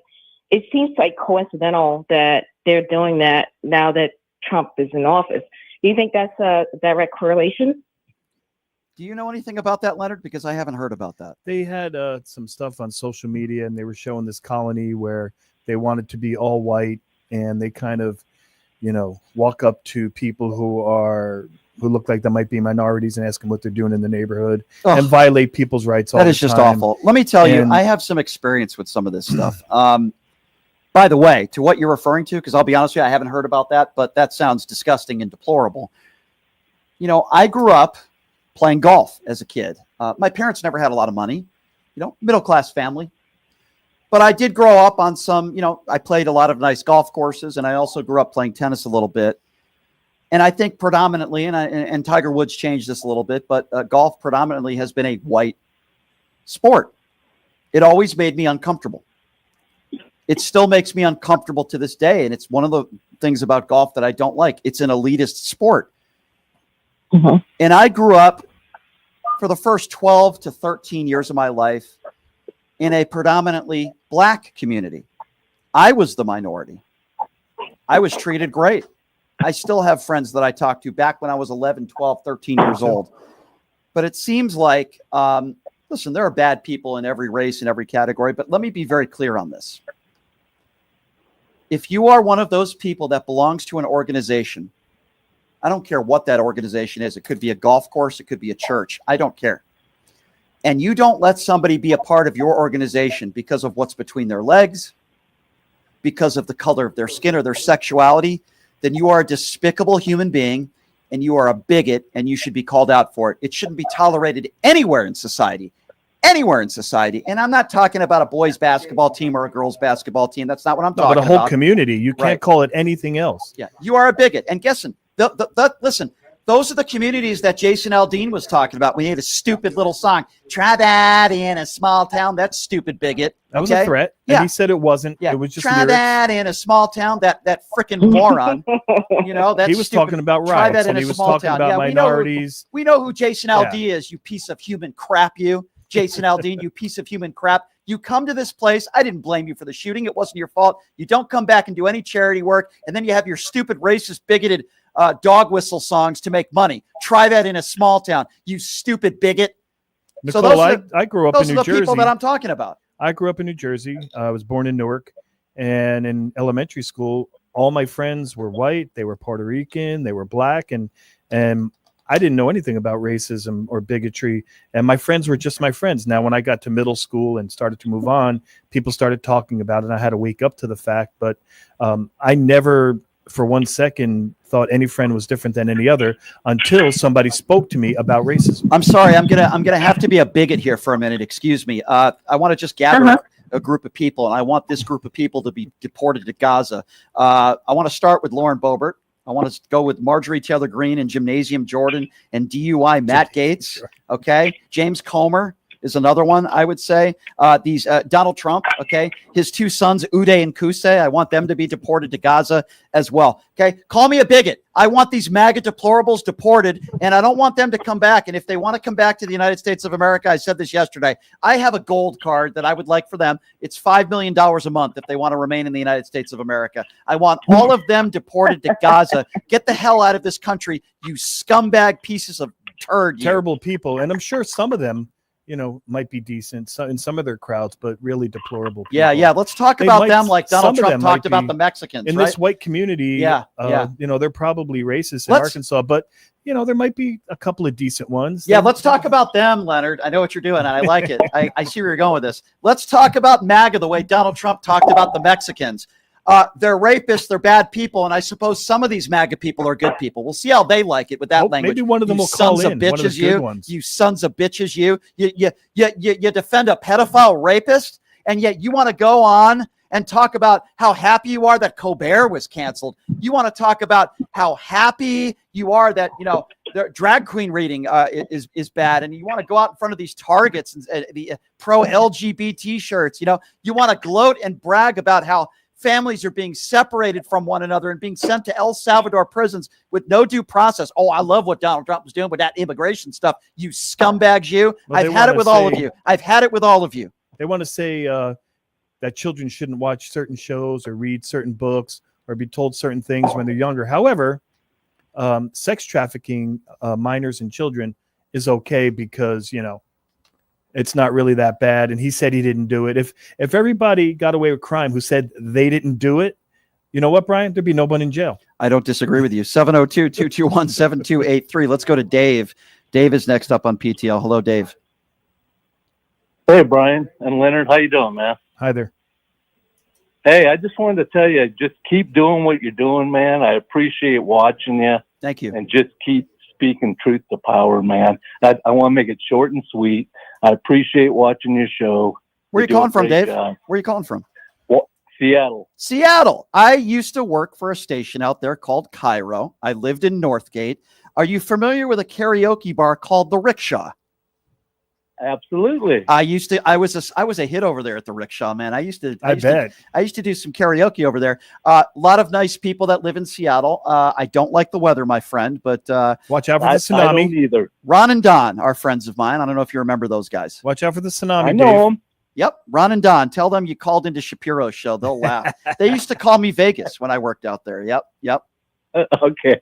it seems like coincidental that they're doing that now that Trump is in office. Do you think that's a direct correlation? Do you know anything about that, Leonard? Because I haven't heard about that. They had some stuff on social media, and they were showing this colony where they wanted to be all white, and they kind of, walk up to people who look like they might be minorities and ask them what they're doing in the neighborhood and violate people's rights all the time. That is just awful. Let me tell you, I have some experience with some of this stuff. By the way, to what you're referring to, because I'll be honest with you, I haven't heard about that, but that sounds disgusting and deplorable. I grew up playing golf as a kid. My parents never had a lot of money, middle-class family. But I did grow up on some, I played a lot of nice golf courses, and I also grew up playing tennis a little bit. And I think predominantly, and Tiger Woods changed this a little bit, but golf predominantly has been a white sport. It always made me uncomfortable. It still makes me uncomfortable to this day. And it's one of the things about golf that I don't like. It's an elitist sport. Mm-hmm. And I grew up for the first 12 to 13 years of my life in a predominantly black community. I was the minority. I was treated great. I still have friends that I talked to back when I was 11, 12, 13 years old. But it seems like, listen, there are bad people in every race, in every category, but let me be very clear on this. If you are one of those people that belongs to an organization, I don't care what that organization is. It could be a golf course. It could be a church. I don't care. And you don't let somebody be a part of your organization because of what's between their legs, because of the color of their skin or their sexuality, then you are a despicable human being and you are a bigot and you should be called out for it. It shouldn't be tolerated anywhere in society. Anywhere in society. And I'm not talking about a boys basketball team or a girls basketball team. That's not what I'm talking about. But a whole community. You can't call it anything else. Yeah, you are a bigot. And listen, those are the communities that Jason Aldean was talking about. We had a stupid little song. Try that in a small town. That's stupid bigot. That was a threat. And he said it wasn't. Yeah. It was just try lyrics. That in a small town. That freaking moron. That's he was stupid. Talking about try rights. That in and a he was small talking town. about minorities. We know who Jason Aldean is, you piece of human crap, you. Jason Aldean, you piece of human crap. You come to this place. I didn't blame you for the shooting. It wasn't your fault. You don't come back and do any charity work. And then you have your stupid, racist, bigoted dog whistle songs to make money. Try that in a small town, you stupid bigot. Nicole, so I grew up in New Jersey. Those are the people that I'm talking about. I grew up in New Jersey. I was born in Newark. And in elementary school, all my friends were white. They were Puerto Rican. They were black. And I didn't know anything about racism or bigotry. And my friends were just my friends. Now, when I got to middle school and started to move on, people started talking about it. And I had to wake up to the fact. But I never, for 1 second, thought any friend was different than any other until somebody spoke to me about racism. I'm sorry. I'm gonna have to be a bigot here for a minute. Excuse me. I want to just gather a group of people, and I want this group of people to be deported to Gaza. I want to start with Lauren Boebert. I want to go with Marjorie Taylor Greene and Gymnasium Jordan and DUI Matt Gaetz. Okay. James Comer is another one, I would say. Donald Trump, okay? His two sons, Uday and Qusay, I want them to be deported to Gaza as well, okay? Call me a bigot. I want these MAGA deplorables deported, and I don't want them to come back. And if they want to come back to the United States of America, I said this yesterday, I have a gold card that I would like for them. It's $5 million a month if they want to remain in the United States of America. I want all of them deported to Gaza. Get the hell out of this country, you scumbag pieces of turd. Terrible people. And I'm sure some of them, might be decent in some of their crowds, but really deplorable people. Yeah. Let's talk about them like Donald Trump talked about the Mexicans. In this white community, they're probably racist in Arkansas, but, there might be a couple of decent ones. Yeah, let's talk about them, Leonard. I know what you're doing, and I like it. I see where you're going with this. Let's talk about MAGA the way Donald Trump talked about the Mexicans. They're rapists, they're bad people, and I suppose some of these MAGA people are good people. We'll see how they like it with that language. Maybe one of them will call in. One of the good ones. You sons of bitches, you defend a pedophile rapist, and yet you want to go on and talk about how happy you are that Colbert was canceled. You want to talk about how happy you are that the drag queen reading is bad, and you want to go out in front of these Targets and the pro LGBT shirts. You want to gloat and brag about how families are being separated from one another and being sent to El Salvador prisons with no due process. Oh, I love what Donald Trump was doing with that immigration stuff. You scumbags, you. Well, I've had it with all of you. I've had it with all of you. They want to say that children shouldn't watch certain shows or read certain books or be told certain things when they're younger. However, sex trafficking minors and children is okay because, it's not really that bad. And he said he didn't do it. If everybody got away with crime who said they didn't do it, you know what, Brian? There'd be no one in jail. I don't disagree with you. 702-221-7283. Let's go to Dave. Dave is next up on PTL. Hello, Dave. Hey, Brian and Leonard. How you doing, man? Hi there. Hey, I just wanted to tell you, just keep doing what you're doing, man. I appreciate watching you. Thank you. And just keep speaking truth to power, man. I want to make it short and sweet. I appreciate watching your show. Where are you calling from, Dave? Where are you calling from? Well, Seattle. Seattle. I used to work for a station out there called Cairo. I lived in Northgate. Are you familiar with a karaoke bar called The Rickshaw? Absolutely. I was a hit over there at the Rickshaw, man. I used to do some karaoke over there. A lot of nice people that live in Seattle. I don't like the weather, my friend, but watch out for the tsunami. I don't either. Ron and Don are friends of mine. I don't know if you remember those guys. Watch out for the tsunami. I know them. Yep, Ron and Don. Tell them you called into Shapiro's show. They'll laugh. They used to call me Vegas when I worked out there. Yep. Okay.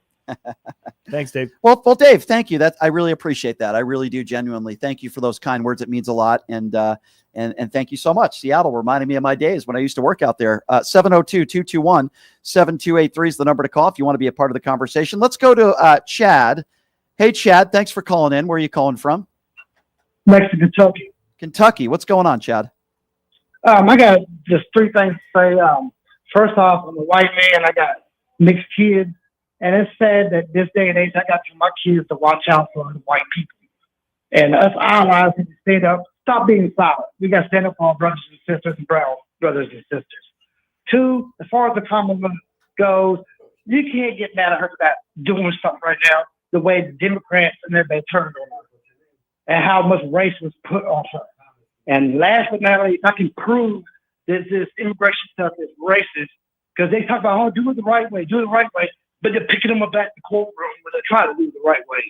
Thanks, Dave. Well, Dave, thank you. I really appreciate that. I really do genuinely. Thank you for those kind words. It means a lot. And thank you so much. Seattle reminded me of my days when I used to work out there. 702-221-7283 is the number to call if you want to be a part of the conversation. Let's go to Chad. Hey, Chad, thanks for calling in. Where are you calling from? Mexico, Kentucky. Kentucky. What's going on, Chad? I got just three things to say. First off, I'm a white man. I got mixed kids. And it's sad that this day and age, I got to my kids to watch out for the white people. And us allies need to stand up. Stop being silent. We got to stand up for our brothers and sisters and brown brothers and sisters. Two, as far as the Commonwealth goes, you can't get mad at her for that doing something right now, the way the Democrats and everybody turned on her and how much race was put on her. And last but not least, I can prove that this immigration stuff is racist because they talk about, do it the right way, but they're picking them up at the courtroom where they're trying to do it the right way.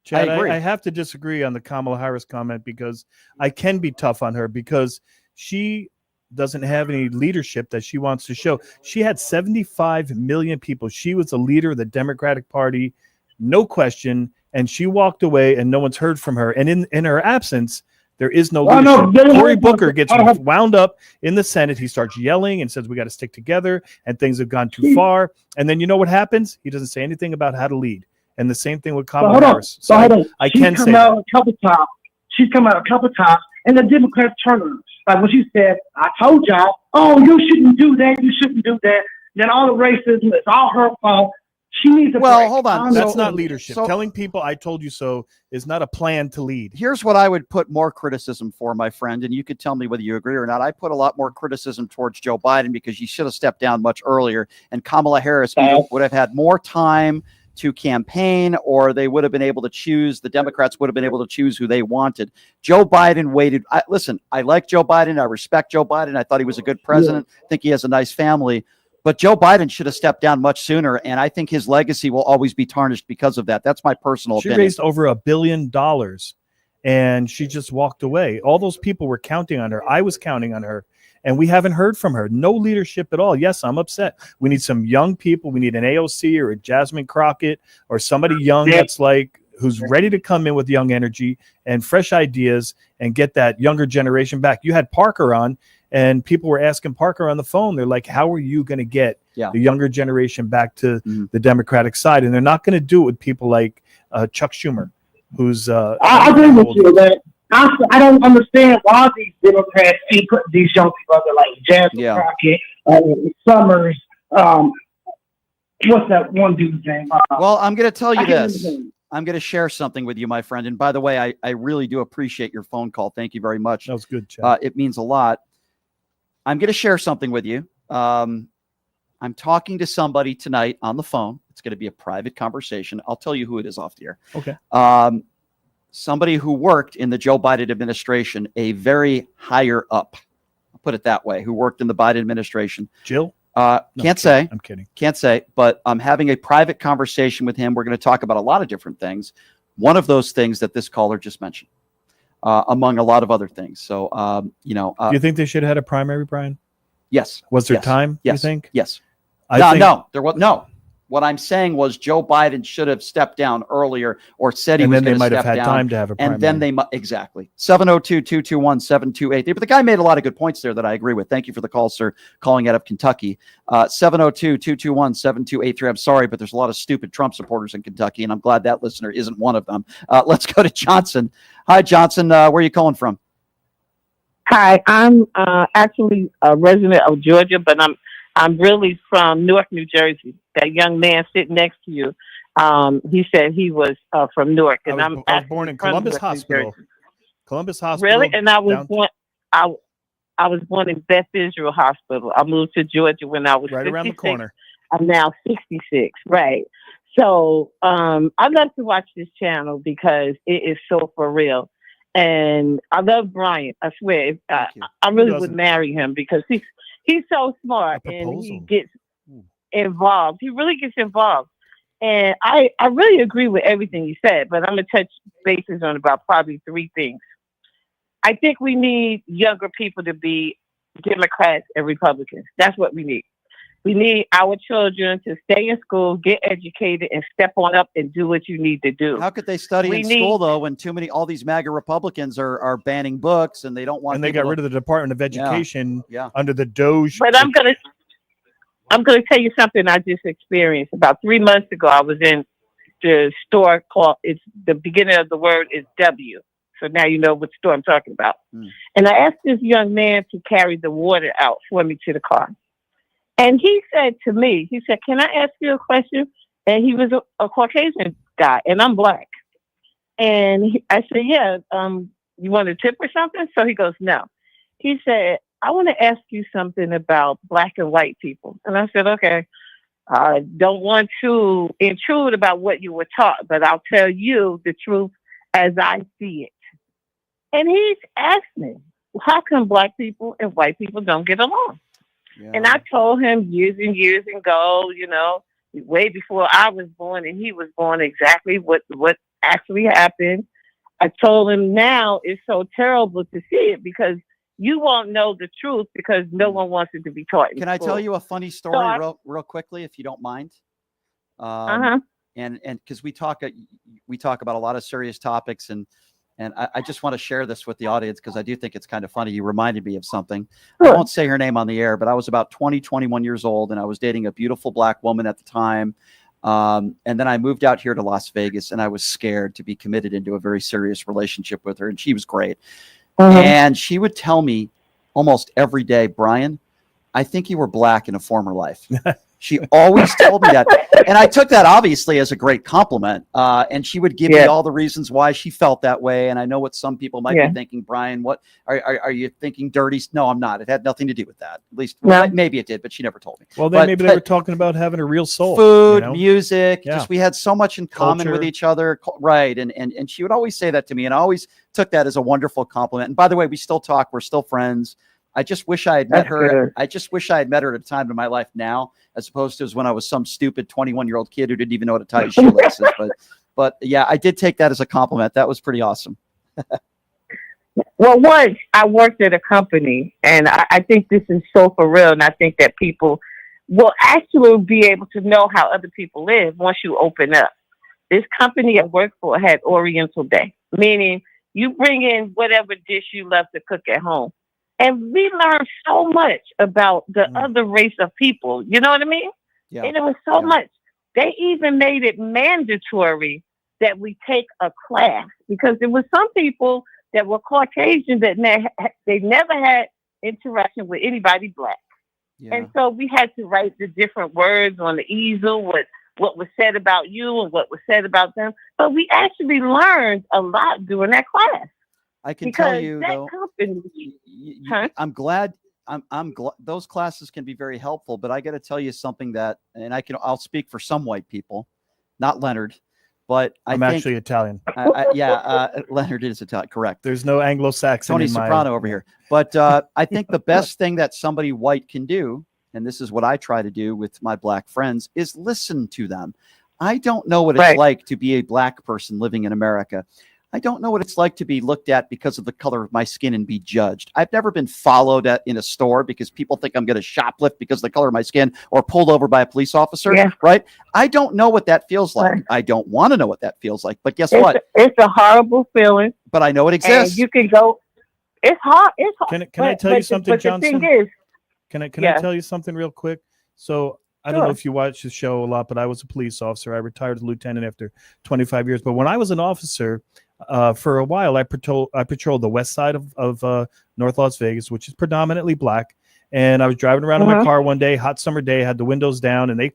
Chad, I have to disagree on the Kamala Harris comment because I can be tough on her because she doesn't have any leadership that she wants to show. She had 75 million people. She was the leader of the Democratic Party, no question, and she walked away and no one's heard from her. And in her absence, there is no leadership. Cory Booker gets wound up in the Senate. He starts yelling and says, we got to stick together and things have gone too far. And then you know what happens? He doesn't say anything about how to lead. And the same thing with Kamala Harris. So I can say that. She's come out a couple of times and the Democrats turn on her. Like when she said, I told y'all, you shouldn't do that. You shouldn't do that. Then all the racism, it's all her fault. She needs to break. Hold on. That's not leadership. Telling people I told you so is not a plan to lead. Here's what I would put more criticism for, my friend, and you could tell me whether you agree or not. I put a lot more criticism towards Joe Biden because he should have stepped down much earlier, and Kamala Harris would have had more time to campaign, or they would have been able to choose. The Democrats would have been able to choose who they wanted. Joe Biden waited. Listen, I like Joe Biden. I respect Joe Biden. I thought he was a good president. I think he has a nice family. But Joe Biden should have stepped down much sooner, and I think his legacy will always be tarnished because of that. That's my personal opinion. She raised over $1 billion, and she just walked away. All those people were counting on her. I was counting on her, and we haven't heard from her. No leadership at all. Yes, I'm upset. We need some young people. We need an AOC or a Jasmine Crockett or somebody young that's who's ready to come in with young energy and fresh ideas and get that younger generation back. You had Parker on. And people were asking Parker on the phone, they're like, how are you going to get the younger generation back to the Democratic side? And they're not going to do it with people like Chuck Schumer, who's I agree with you, man. I don't understand why these Democrats keep putting these young people out there like Jasmine Crockett, Summers. What's that one dude's name? Well, I'm going to tell you this. I'm going to share something with you, my friend. And by the way, I really do appreciate your phone call. Thank you very much. That was good, Chad. It means a lot. I'm going to share something with you. I'm talking to somebody tonight on the phone. It's going to be a private conversation. I'll tell you who it is off the air. Okay. Somebody who worked in the Joe Biden administration, a very higher up. put it that way, who worked in the Biden administration. Jill? Can't say. I'm kidding. Can't say, but I'm having a private conversation with him. We're going to talk about a lot of different things. One of those things that this caller just mentioned, among a lot of other things. So, do you think they should have had a primary, Brian? Yes. Was there Yes. time? Yes. You think? Yes. I No, there was no. What I'm saying was Joe Biden should have stepped down earlier, or said he And was then they going to might have step had down. time to have a And then they might exactly 702-221-7283. But the guy made a lot of good points there that I agree with. Thank you for the call, sir. Calling out of Kentucky, 702-221-7283. I'm sorry, but there's a lot of stupid Trump supporters in Kentucky, and I'm glad that listener isn't one of them. Let's go to Johnson. Hi, Johnson. Where are you calling from? Hi, I'm actually a resident of Georgia, but I'm really from Newark, New Jersey. That young man sitting next to you, he said he was from Newark, and I was born in Columbus Hospital. Columbus Hospital. Really? And I was born. I was born in Beth Israel Hospital. I moved to Georgia when I was right 56. around the corner. I'm now 66. Right. So I love to watch this channel because it is so for real. And I love Brian. I swear, I really would marry him because he's so smart and he gets involved. He really gets involved. And I really agree with everything you said, but I'm going to touch bases on about probably three things. I think we need younger people to be Democrats and Republicans. That's what we need. We need our children to stay in school, get educated, and step on up and do what you need to do. How could they study in school, though, when all these MAGA Republicans are banning books and they don't want And they got rid of the Department of Education under the Doge. But I'm gonna tell you something I just experienced. About 3 months ago, I was in the store called, it's the beginning of the word is W. So now you know what store I'm talking about. And I asked this young man to carry the water out for me to the car. And he said to me, he said, "Can I ask you a question?" And he was a Caucasian guy, and I'm black. And I said, "Yeah, you want a tip or something?" So he goes, "No." He said, "I want to ask you something about black and white people." And I said, "Okay, I don't want to intrude about what you were taught, but I'll tell you the truth as I see it." And he's asked me, how come black people and white people don't get along? Yeah. And I told him years and years ago, way before I was born and he was born, exactly what actually happened. I told him now it's so terrible to see it because you won't know the truth because no one wants it to be taught. Can I tell you a funny story real quickly, if you don't mind? And because we talk about a lot of serious topics, and I just want to share this with the audience because I do think it's kind of funny. You reminded me of something. Sure. I won't say her name on the air, but I was about 21 years old, and I was dating a beautiful black woman at the time. And then I moved out here to Las Vegas, and I was scared to be committed into a very serious relationship with her, and she was great. And she would tell me almost every day, "Brian, I think you were black in a former life." She always told me that. And I took that obviously as a great compliment. And she would give me all the reasons why she felt that way. And I know what some people might be thinking, "Brian, what are you thinking dirty?" No, I'm not. It had nothing to do with that. At least maybe it did, but she never told me. Well, then maybe they were talking about having a real soul. Food, music, just we had so much in common with Culture. each other. Right. And she would always say that to me. And I always took that as a wonderful compliment. And by the way, we still talk. We're still friends. I just wish I had met her. I just wish I had met her at a time in my life now, as opposed to when I was some stupid 21-year-old kid who didn't even know how to tie his shoelaces. But yeah, I did take that as a compliment. That was pretty awesome. Well, once I worked at a company, and I think this is so for real, and I think that people will actually be able to know how other people live once you open up. This company I worked for had Oriental Day, meaning you bring in whatever dish you love to cook at home. And we learned so much about the other race of people. You know what I mean? Yeah. And it was so much. They even made it mandatory that we take a class because there were some people that were Caucasian that they never had interaction with anybody black. Yeah. And so we had to write the different words on the easel, what was said about you and what was said about them. But we actually learned a lot during that class. I can tell you, though, company, I'm glad. I'm glad those classes can be very helpful. But I got to tell you something that, and I'll speak for some white people, not Leonard, But I'm think, actually Italian. Leonard is Italian. Correct. There's no Anglo-Saxon. Tony Soprano over here. But I think the best thing that somebody white can do, and this is what I try to do with my black friends, is listen to them. I don't know what it's like to be a black person living in America. I don't know what it's like to be looked at because of the color of my skin and be judged. I've never been followed in a store because people think I'm going to shoplift because of the color of my skin, or pulled over by a police officer, right? I don't know what that feels like. I don't want to know what that feels like. But guess what? It's a horrible feeling. But I know it exists. And you can go. It's hard. It's hard. Can I tell you something, Johnson? The thing is, can I tell you something real quick? So I don't know if you watch the show a lot, but I was a police officer. I retired as a lieutenant after 25 years. But when I was an officer, for a while, I patrolled the west side of North Las Vegas, which is predominantly black. And I was driving around in my car one day, hot summer day, had the windows down, and they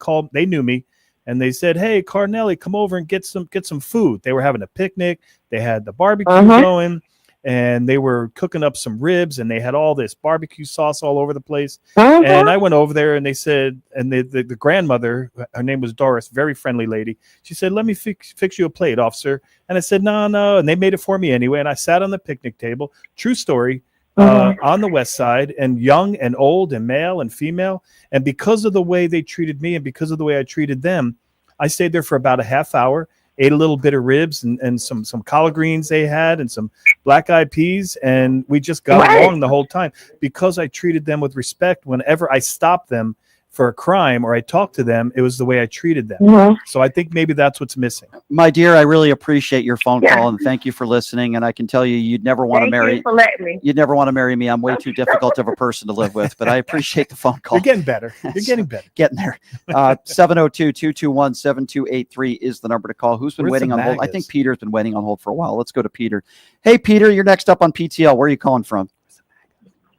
knew me, and they said, "Hey, Cardinelli, come over and get some food." They were having a picnic. They had the barbecue going, and they were cooking up some ribs, and they had all this barbecue sauce all over the place. And I went over there, and they said, and the grandmother, her name was Doris, very friendly lady. She said, "Let me fix you a plate, officer." And I said, No. And they made it for me anyway. And I sat on the picnic table, true story, on the west side, and young and old and male and female. And because of the way they treated me and because of the way I treated them, I stayed there for about a half hour, ate a little bit of ribs and some collard greens they had and some black-eyed peas, and we just got along the whole time because I treated them with respect. Whenever I stopped them for a crime or I talked to them, it was the way I treated them. So I think maybe that's what's missing. My dear, I really appreciate your phone call, and thank you for listening. And I can tell you, you'd never want to marry. Thank you for letting me. You'd never want to marry me. I'm way too difficult of a person to live with. But I appreciate the phone call. You're getting better. You're getting better. Getting there. 702-221-7283 is the number to call. Who's been waiting on hold? I think Peter's been waiting on hold for a while. Let's go to Peter. Hey, Peter, you're next up on PTL. Where are you calling from?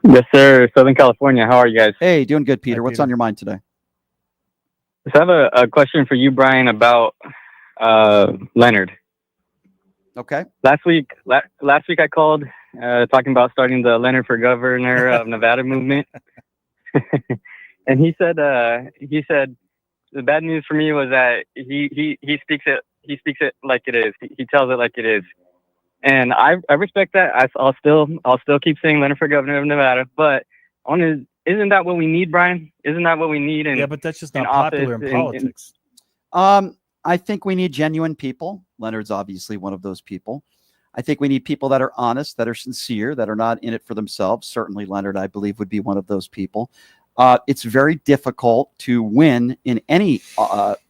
Yes, sir. Southern California. How are you guys? Hey, doing good, Peter. What's on your mind today? So I have a question for you, Brian, about Leonard. Okay. Last week I called talking about starting the Leonard for Governor of Nevada movement, and he said the bad news for me was that he speaks it like it is. He tells it like it is, and I respect that. I'll still keep saying Leonard for Governor of Nevada, but isn't that what we need, Brian? Isn't that what we need? But that's just not popular in politics. I think we need genuine people. Leonard's obviously one of those people. I think we need people that are honest, that are sincere, that are not in it for themselves. Certainly Leonard, I believe, would be one of those people. It's very difficult to win in any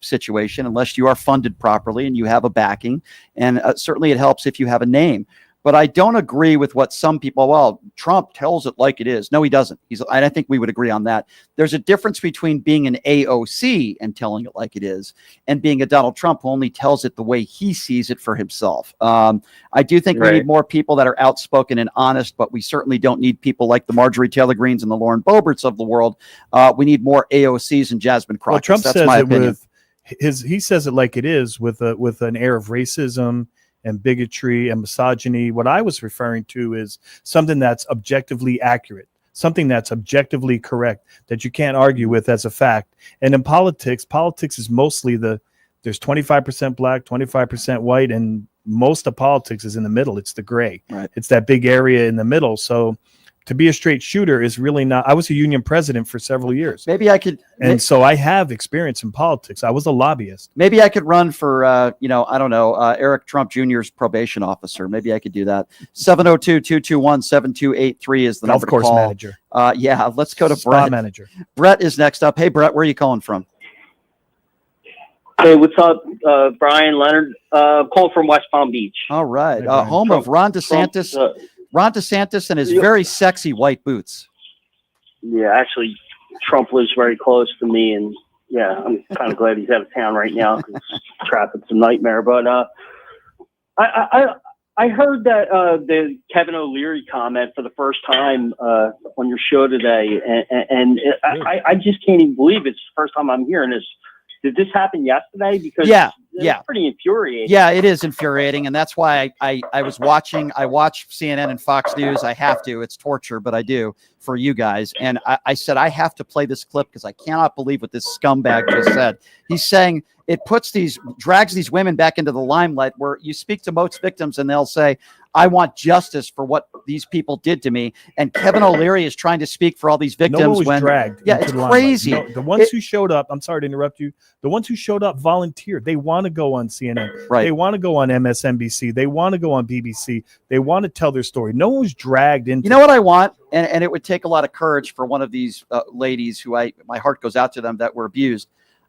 situation unless you are funded properly and you have a backing. And certainly it helps if you have a name. But I don't agree with what some people, well, Trump tells it like it is. No, he doesn't. I think we would agree on that. There's a difference between being an AOC and telling it like it is and being a Donald Trump who only tells it the way he sees it for himself. I do think we need more people that are outspoken and honest, but we certainly don't need people like the Marjorie Taylor Greenes and the Lauren Boeberts of the world. We need more AOCs and Jasmine Crockett. Well, Trump That's says my it opinion. he says it like it is with an air of racism and bigotry and misogyny. What I was referring to is something that's objectively accurate, something that's objectively correct, that you can't argue with as a fact. And in politics is mostly there's 25% black, 25% white, and most of politics is in the middle. It's the gray. Right. It's that big area in the middle. So to be a straight shooter is really not. I was a union president for several years. Maybe I could. And so I have experience in politics. I was a lobbyist. Maybe I could run for, I don't know, Eric Trump Jr.'s probation officer. Maybe I could do that. 702-221-7283 is the number to call. Golf course manager. Let's go to Spa Brett. manager. Brett is next up. Hey, Brett, where are you calling from? Hey, what's up, Brian, Leonard? Calling from West Palm Beach. All right. Home of Ron DeSantis. Ron DeSantis and his very sexy white boots. Yeah, actually, Trump lives very close to me, and yeah, I'm kind of glad he's out of town right now because traffic's a nightmare. But I heard that the Kevin O'Leary comment for the first time on your show today, and I just can't even believe it's the first time I'm hearing this. Did this happen yesterday? Because it's pretty infuriating. Yeah, it is infuriating, and that's why I was watching. I watch CNN and Fox News. I have to. It's torture, but I do for you guys. And I said I have to play this clip because I cannot believe what this scumbag just said. He's saying it drags these women back into the limelight, where you speak to most victims and they'll say, I want justice for what these people did to me. And Kevin O'Leary is trying to speak for all these victims. No one was dragged. Yeah, into it's the crazy. No, the ones who showed up, I'm sorry to interrupt you. The ones who showed up volunteered. They want to go on CNN. Right. They want to go on MSNBC. They want to go on BBC. They want to tell their story. No one was dragged into. You know what I want? And it would take a lot of courage for one of these ladies who my heart goes out to them that were abused.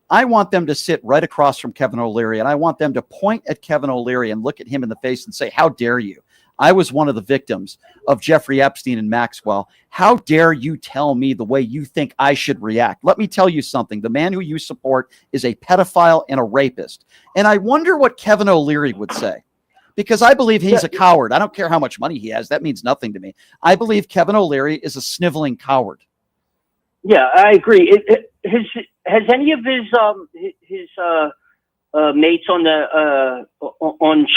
I want them to sit right across from Kevin O'Leary, and I want them to point at Kevin O'Leary and look at him in the face and say, how dare you? I was one of the victims of Jeffrey Epstein and Maxwell. How dare you tell me the way you think I should react? Let me tell you something. The man who you support is a pedophile and a rapist. And I wonder what Kevin O'Leary would say, because I believe he's a coward. I don't care how much money he has. That means nothing to me. I believe Kevin O'Leary is a sniveling coward. Yeah, I agree. Has any of his mates on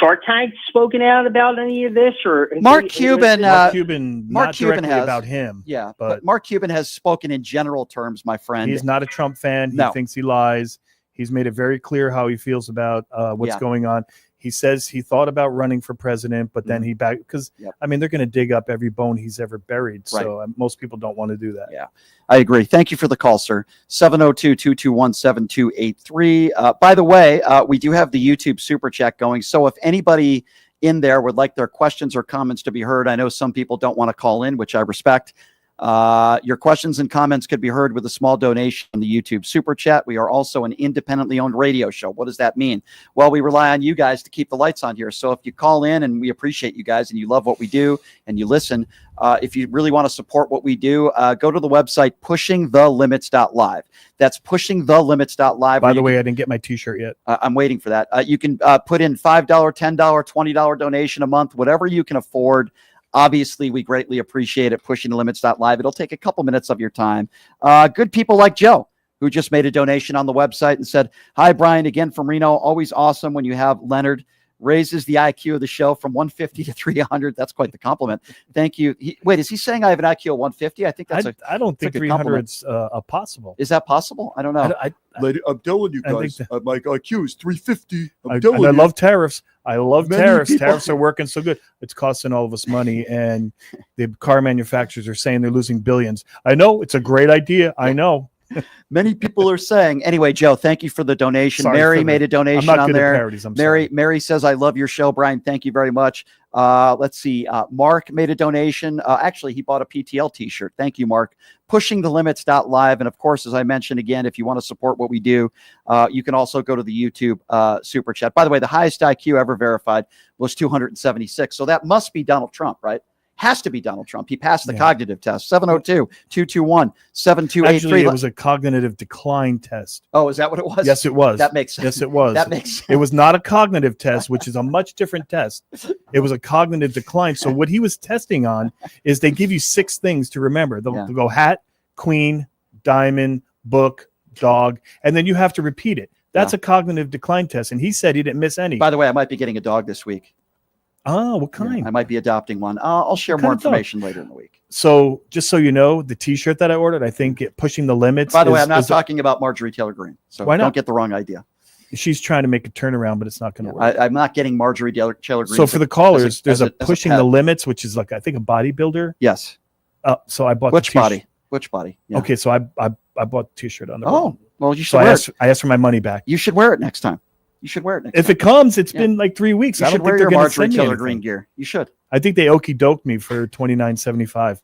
Shark Tank spoken out about any of this, or Mark Cuban not Mark Cuban directly has about him. Yeah, but Mark Cuban has spoken in general terms, my friend. he's not a Trump fan. He thinks he lies. He's made it very clear how he feels about what's going on. He says he thought about running for president, but then he back because I mean they're going to dig up every bone he's ever buried. So most people don't want to do that. Yeah, I agree. Thank you for the call, sir. 702-221-7283. By the way, we do have the YouTube super chat going. So if anybody in there would like their questions or comments to be heard, I know some people don't want to call in, which I respect. Your questions and comments could be heard with a small donation on the YouTube super chat. We are also an independently owned radio show. What does that mean? Well, we rely on you guys to keep the lights on here. So if you call in, and we appreciate you guys and you love what we do and you listen, if you really want to support what we do, go to the website pushingthelimits.live. That's pushingthelimits.live. By the way, I didn't get my t-shirt yet. I'm waiting for that. You can put in $5, $10, $20 donation a month, whatever you can afford. Obviously, we greatly appreciate it. Pushingthelimits.live. It'll take a couple minutes of your time. Good people like Joe, who just made a donation on the website and said, hi, Brian, again from Reno. Always awesome when you have Leonard. Raises the IQ of the show from 150 to 300. That's quite the compliment. Thank you. Wait, is he saying I have an IQ of 150? I think that's I don't think 300 is possible. Is that possible? I don't know. I'm telling you guys, my IQ is 350. I love tariffs. I love tariffs. Tariffs are working so good. It's costing all of us money, and the car manufacturers are saying they're losing billions. I know it's a great idea. I know. Many people are saying. Anyway, Joe, thank you for the donation. Mary made a donation I'm not on good at there. parodies, I'm sorry. Mary says, I love your show, Brian. Thank you very much. Let's see. Mark made a donation. Actually, he bought a PTL t-shirt. Thank you, Mark. Pushingthelimits.live. And of course, as I mentioned again, if you want to support what we do, you can also go to the YouTube super chat. By the way, the highest IQ ever verified was 276. So that must be Donald Trump, right? Has to be Donald Trump. He passed the cognitive test. 702-221-7283. Actually, it was a cognitive decline test. Oh, is that what it was? Yes, it was. That makes sense. Yes, it was. That makes sense. It was not a cognitive test, which is a much different test. It was a cognitive decline. So what he was testing on is they give you 6 things to remember. They'll go hat, queen, diamond, book, dog, and then you have to repeat it. That's a cognitive decline test. And he said he didn't miss any. By the way, I might be getting a dog this week. Oh, what kind? Yeah, I might be adopting one. I'll share more information later in the week. So just so you know, the t-shirt that I ordered, I think Pushing the Limits. By the way, I'm not talking about Marjorie Taylor Greene. So why not? Don't get the wrong idea. She's trying to make a turnaround, but it's not going to work. I'm not getting Marjorie Taylor Green. So for the callers, there's a Pushing the Limits, which is like, I think, a bodybuilder. Yes. So I bought Which body? Yeah. Okay, so I bought the t-shirt on the bottom. Well, you should wear it. I asked for my money back. You should wear it next time. You should wear it next if time. it comes, it's been like 3 weeks. You I don't should think wear they're your going to Marjorie send me Taylor anything. Greene gear. You should. I think they okey-doked me for $29.75.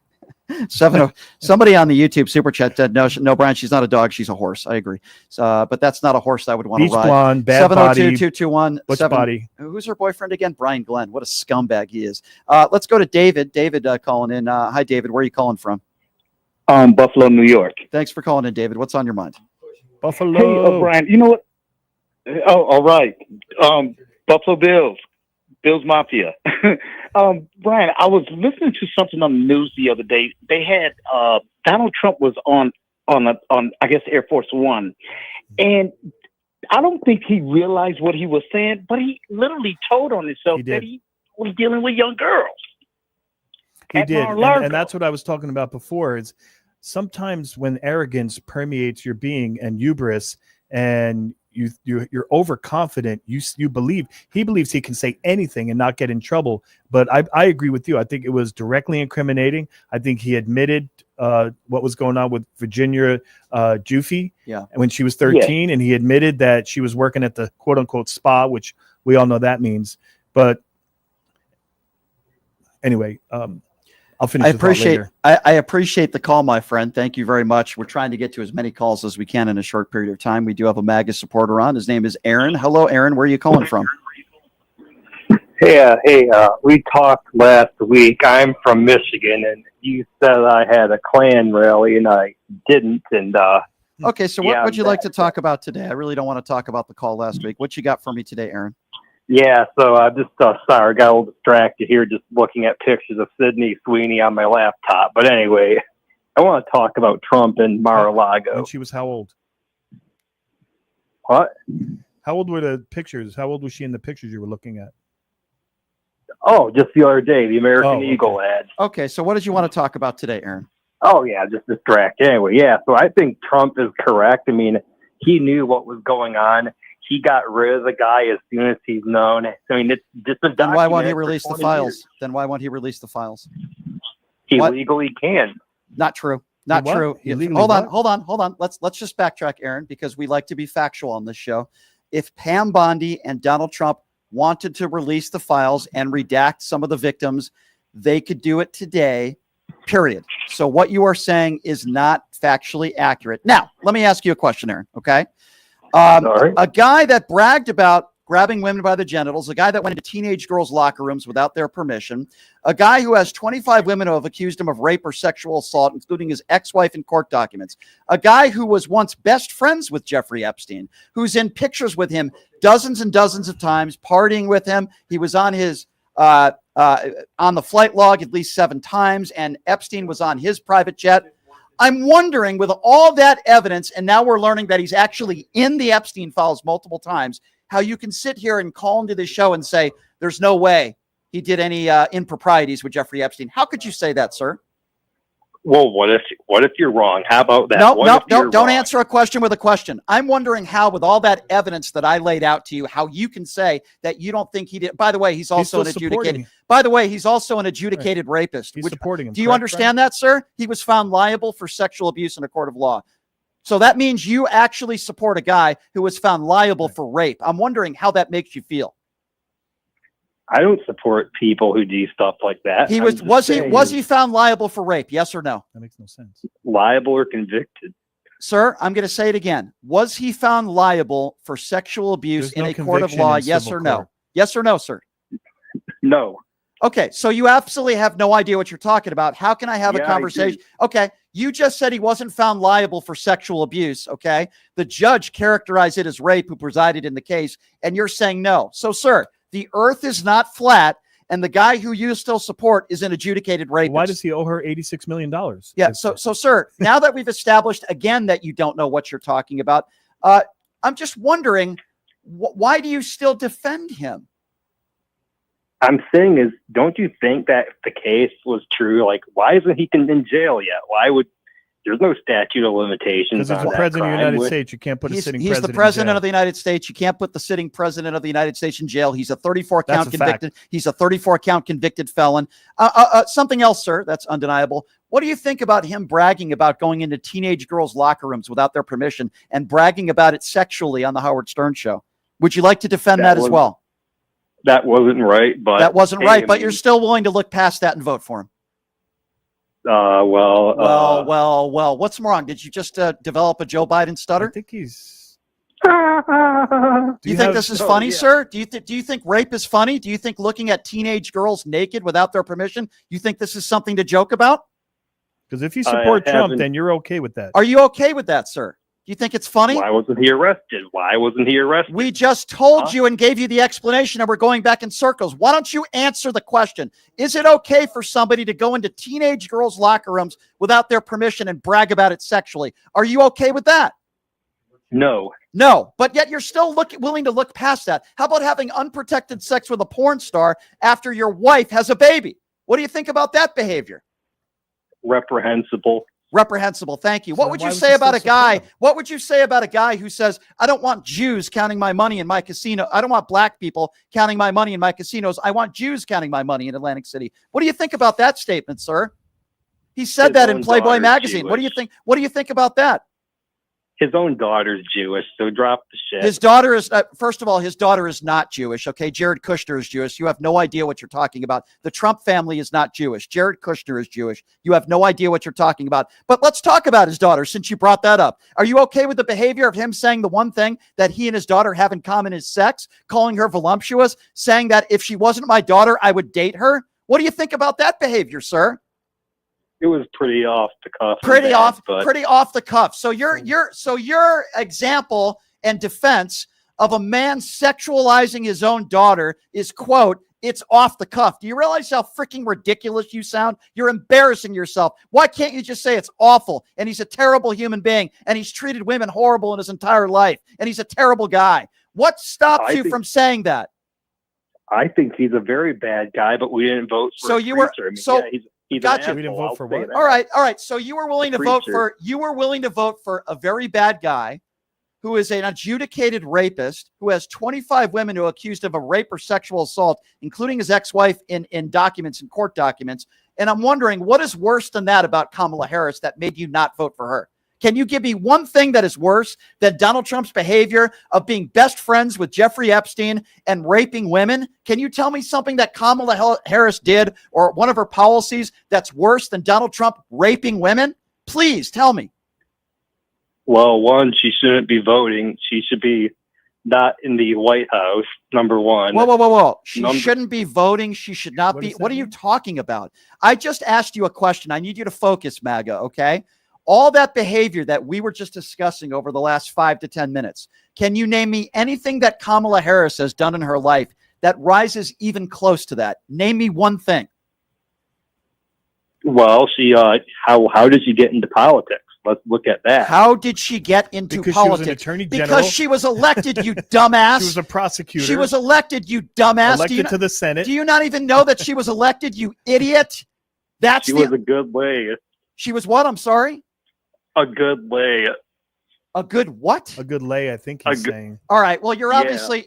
Somebody on the YouTube super chat said, no, Brian, she's not a dog. She's a horse. I agree. But that's not a horse I would want to ride. Blonde, bad body. 702-221. What's body? Who's her boyfriend again? Brian Glenn. What a scumbag he is. Let's go to David. David calling in. Hi, David. Where are you calling from? Buffalo, New York. Thanks for calling in, David. What's on your mind? Buffalo. Hey, Brian, you know what? Oh, all right. Buffalo Bills Mafia. Brian, I was listening to something on the news the other day. They had Donald Trump was on I guess Air Force One, and I don't think he realized what he was saying, but he literally told on himself that he was dealing with young girls. He did, and that's what I was talking about before. Is sometimes when arrogance permeates your being and hubris, and you're overconfident. He believes he can say anything and not get in trouble. But I agree with you. I think it was directly incriminating. I think he admitted what was going on with Virginia Giuffre when she was 13, and he admitted that she was working at the quote unquote spa, which we all know that means. But anyway, I'll finish. I appreciate the call, my friend. Thank you very much. We're trying to get to as many calls as we can in a short period of time. We do have a MAGA supporter on. His name is Aaron. Hello, Aaron. Where are you calling from? Hey, we talked last week. I'm from Michigan, and you said I had a Klan rally, and I didn't. And okay, so what would you like to talk about today? I really don't want to talk about the call last week. What you got for me today, Aaron? Yeah, so I just sorry, got a little distracted here just looking at pictures of Sydney Sweeney on my laptop. But anyway, I want to talk about Trump and Mar-a-Lago. And she was how old? What? How old were the pictures? How old was she in the pictures you were looking at? Oh, just the other day, the American Eagle ad. Okay, so what did you want to talk about today, Aaron? Oh, yeah, just distracted. Anyway, yeah, so I think Trump is correct. I mean, he knew what was going on. He got rid of the guy as soon as he's known. I mean, it's just been documented. Then why won't he release the files? Years. Then why won't he release the files? He legally can. Not true. Not true. Hold on. Let's just backtrack, Aaron, because we like to be factual on this show. If Pam Bondi and Donald Trump wanted to release the files and redact some of the victims, they could do it today, period. So what you are saying is not factually accurate. Now, let me ask you a question, Aaron, okay? A guy that bragged about grabbing women by the genitals, a guy that went into teenage girls' locker rooms without their permission, a guy who has 25 women who have accused him of rape or sexual assault, including his ex-wife in court documents, a guy who was once best friends with Jeffrey Epstein, who's in pictures with him dozens and dozens of times, partying with him. He was on his on the flight log at least 7 times, and Epstein was on his private jet. I'm wondering, with all that evidence, and now we're learning that he's actually in the Epstein files multiple times, how you can sit here and call into the show and say, there's no way he did any improprieties with Jeffrey Epstein. How could you say that, sir? Well, what if you're wrong? How about that? No, don't answer a question with a question. I'm wondering how, with all that evidence that I laid out to you, how you can say that you don't think he did. By the way, he's also an adjudicated. By the way, he's also an adjudicated rapist. He's supporting him. Do you understand that, sir? He was found liable for sexual abuse in a court of law. So that means you actually support a guy who was found liable for rape. I'm wondering how that makes you feel. I don't support people who do stuff like that. Was he found liable for rape? Yes or no? That makes no sense. Liable or convicted? Sir, I'm going to say it again. Was he found liable for sexual abuse in a court of law? Yes or no? Yes or no, sir? No. Okay, so you absolutely have no idea what you're talking about. How can I have a conversation? Okay, you just said he wasn't found liable for sexual abuse, okay? The judge characterized it as rape who presided in the case, and you're saying no. So, sir, the earth is not flat, and the guy who you still support is an adjudicated rapist. Why does he owe her $86 million? Yeah, so, sir, now that we've established again that you don't know what you're talking about, I'm just wondering, why do you still defend him? I'm saying is, don't you think that if the case was true, like, why isn't he in jail yet? There's no statute of limitations. Because he's the president of the United States. You can't put a sitting president. He's the president of the United States. You can't put the sitting president of the United States in jail. He's a 34-count convicted. He's a 34-count convicted felon. Something else, sir, that's undeniable. What do you think about him bragging about going into teenage girls' locker rooms without their permission and bragging about it sexually on the Howard Stern show? Would you like to defend that as well? That wasn't right, but that wasn't right. But you're still willing to look past that and vote for him. Well. What's wrong? Did you just develop a Joe Biden stutter? I think he's. Do you think this is funny, sir? Do you think rape is funny? Do you think looking at teenage girls naked without their permission? You think this is something to joke about? Because if you support Trump, then you're okay with that. Are you okay with that, sir? Do you think it's funny? Why wasn't he arrested? We just told you and gave you the explanation, and we're going back in circles. Why don't you answer the question? Is it okay for somebody to go into teenage girls' locker rooms without their permission and brag about it sexually? Are you okay with that? No. No, but yet you're still willing to look past that. How about having unprotected sex with a porn star after your wife has a baby? What do you think about that behavior? Reprehensible. Reprehensible. Thank you. So What would why you would say you about a still support guy? him? What would you say about a guy who says, I don't want Jews counting my money in my casino. I don't want black people counting my money in my casinos. I want Jews counting my money in Atlantic City. What do you think about that statement, sir? He said His that in own Playboy daughter's magazine. What do you Jewish. think? What do you think about that? His own daughter's Jewish, so drop the shit. His daughter is, first of all, his daughter is not Jewish. Okay. Jared Kushner is Jewish. You have no idea what you're talking about. The Trump family is not Jewish. Jared Kushner is Jewish. You have no idea what you're talking about. But let's talk about his daughter since you brought that up. Are you okay with the behavior of him saying the one thing that he and his daughter have in common is sex, calling her voluptuous, saying that if she wasn't my daughter, I would date her? What do you think about that behavior, sir? It was pretty off the cuff. and Pretty bad, off but the cuff. So your example and defense of a man sexualizing his own daughter is, quote, it's off the cuff. Do you realize how freaking ridiculous you sound? You're embarrassing yourself. Why can't you just say it's awful and he's a terrible human being and he's treated women horrible in his entire life and he's a terrible guy? What stops you from saying that? I think he's a very bad guy, but we didn't vote for So a you were- preacher. I mean, so- yeah, he's Gotcha. an We didn't asshole, vote for I'll say what? that. All right. So you were willing to vote preacher. for a very bad guy who is an adjudicated rapist who has 25 women who are accused of a rape or sexual assault, including his ex-wife in court documents. And I'm wondering, what is worse than that about Kamala Harris that made you not vote for her? Can you give me one thing that is worse than Donald Trump's behavior of being best friends with Jeffrey Epstein and raping women? Can you tell me something that Kamala Harris did or one of her policies that's worse than Donald Trump raping women? Please tell me. Well, one, she shouldn't be voting. She should be not in the White House, number one. Whoa. She shouldn't be voting. She should not be. What are you talking about? I just asked you a question. I need you to focus, MAGA, okay? All that behavior that we were just discussing over the last 5 to 10 minutes. Can you name me anything that Kamala Harris has done in her life that rises even close to that? Name me one thing. Well, she how did she get into politics? Let's look at that. How did she get into Because politics? she was an attorney general. Because she was elected, you dumbass. She was a prosecutor. She was elected, you dumbass. Elected to the Senate. Do you not even know that she was elected, you idiot? She was a good lay. She was what? I'm sorry? A good lay. A good what? A good lay, I think he's saying. All right. Well, you're obviously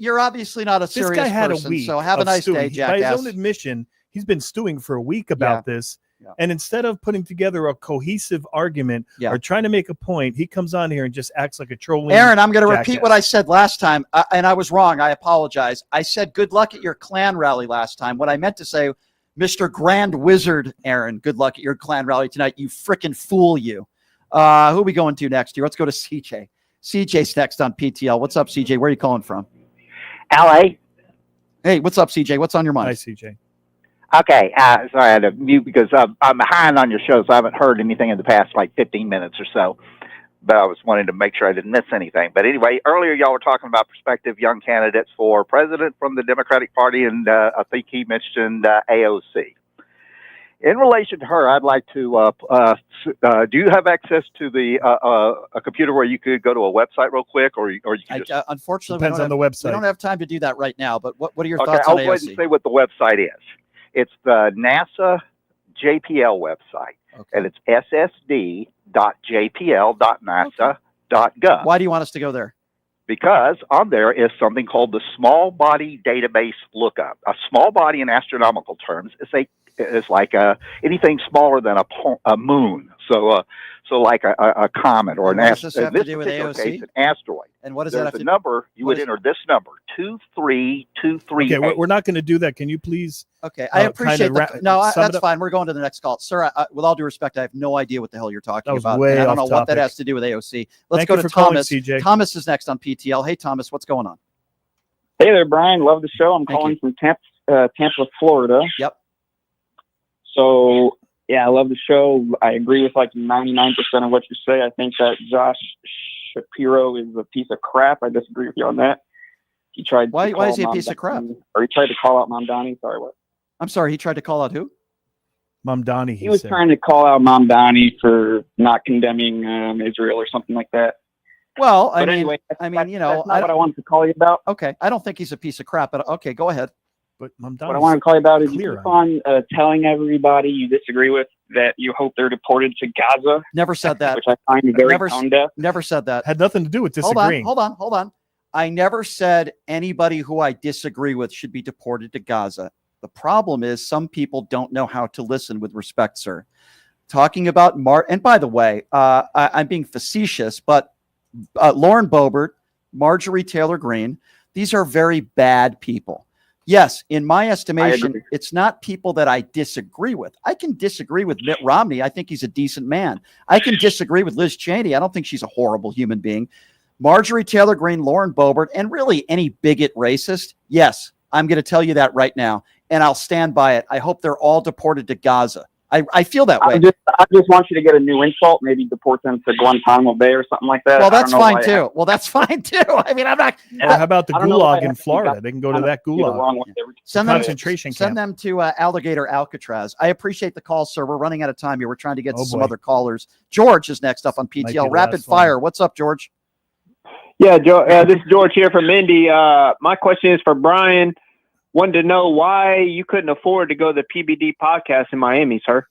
not a serious This guy had person. a week. So have a of nice stewing. day, jackass. By his own admission, he's been stewing for a week about this. Yeah. And instead of putting together a cohesive argument or trying to make a point, he comes on here and just acts like a trolling. Aaron, I'm going to jackass. repeat what I said last time, and I was wrong. I apologize. I said good luck at your Klan rally last time. What I meant to say, Mr. Grand Wizard Aaron, good luck at your Klan rally tonight. You frickin' fool, you. Who are we going to next here? Let's go to CJ. CJ's next on PTL. What's up, CJ? Where are you calling from? LA. Hey, what's up, CJ? What's on your mind? Hi, CJ. Okay, sorry, I had to mute because I'm behind on your show, so I haven't heard anything in the past like 15 minutes or so. But I was wanting to make sure I didn't miss anything. But anyway, earlier y'all were talking about prospective young candidates for president from the Democratic Party, and I think he mentioned AOC. In relation to her, I'd like to, do you have access to a computer where you could go to a website real quick, or you can just... Unfortunately, Depends on the website. We don't have time to do that right now, but what are your Okay, thoughts I'll on go ahead AOC? and say what the website is. It's the NASA JPL website, and it's ssd.jpl.nasa.gov. Why do you want us to go there? Because on there is something called the Small Body Database Lookup. A small body in astronomical terms is like anything smaller than a moon. So like a comet or an What does this asteroid. have In to this do with particular AOC? case, an asteroid. And what does There's that have a to number, you what would is- enter this number, 23238. Okay, we're not going to do that. Can you please? Okay, I appreciate that's sum it up? fine. We're going to the next call. Sir, with all due respect, I have no idea what the hell you're talking That was about. way And I don't off know what that topic. has to do with AOC. Let's Thank go you to for calling, Thomas. CJ. Thomas is next on PTL. Hey, Thomas, what's going on? Hey there, Brian. Love the show. I'm calling from Tampa, Florida. Yep. So, yeah, I love the show. I agree with like 99% of what you say. I think that Josh Shapiro is a piece of crap. I disagree with you on that. He tried. Why to call is he a Mom piece of crap? Donnie- Or he tried to call out Mom Donnie. Sorry, what? I'm sorry, he tried to call out who? Mom Donnie. He was trying to call out Mom Donnie for not condemning Israel or something like that. Well, I But mean, anyway, you know, that's not what I wanted to call you about. Okay, I don't think he's a piece of crap, but okay, go ahead. But Mom What I want to call you about is you clear keep on telling everybody you disagree with that you hope they're deported to Gaza. Never said that. Which I find very tone deaf. Never said that. Had nothing to do with disagreeing. Hold on. I never said anybody who I disagree with should be deported to Gaza. The problem is some people don't know how to listen with respect, sir. Talking about and by the way, I'm being facetious, but Lauren Boebert, Marjorie Taylor Greene, these are very bad people. Yes, in my estimation, it's not people that I disagree with. I can disagree with Mitt Romney. I think he's a decent man. I can disagree with Liz Cheney. I don't think she's a horrible human being. Marjorie Taylor Greene, Lauren Boebert, and really any bigot racist. Yes, I'm going to tell you that right now, and I'll stand by it. I hope they're all deported to Gaza. I feel that way. I just want you to get a new insult, maybe deport them to Guantanamo Bay or something like that. Well, that's fine too. I mean, I'm not. How about the gulag in Florida? They can go to that gulag. Send them them to Alligator Alcatraz. I appreciate the call, sir. We're running out of time here. We're trying to get to some other callers. George is next up on PTL. Rapid fire. What's up, George? Yeah, this is George here from Indy. My question is for Brian. Wanted to know why you couldn't afford to go to the PBD podcast in Miami, sir.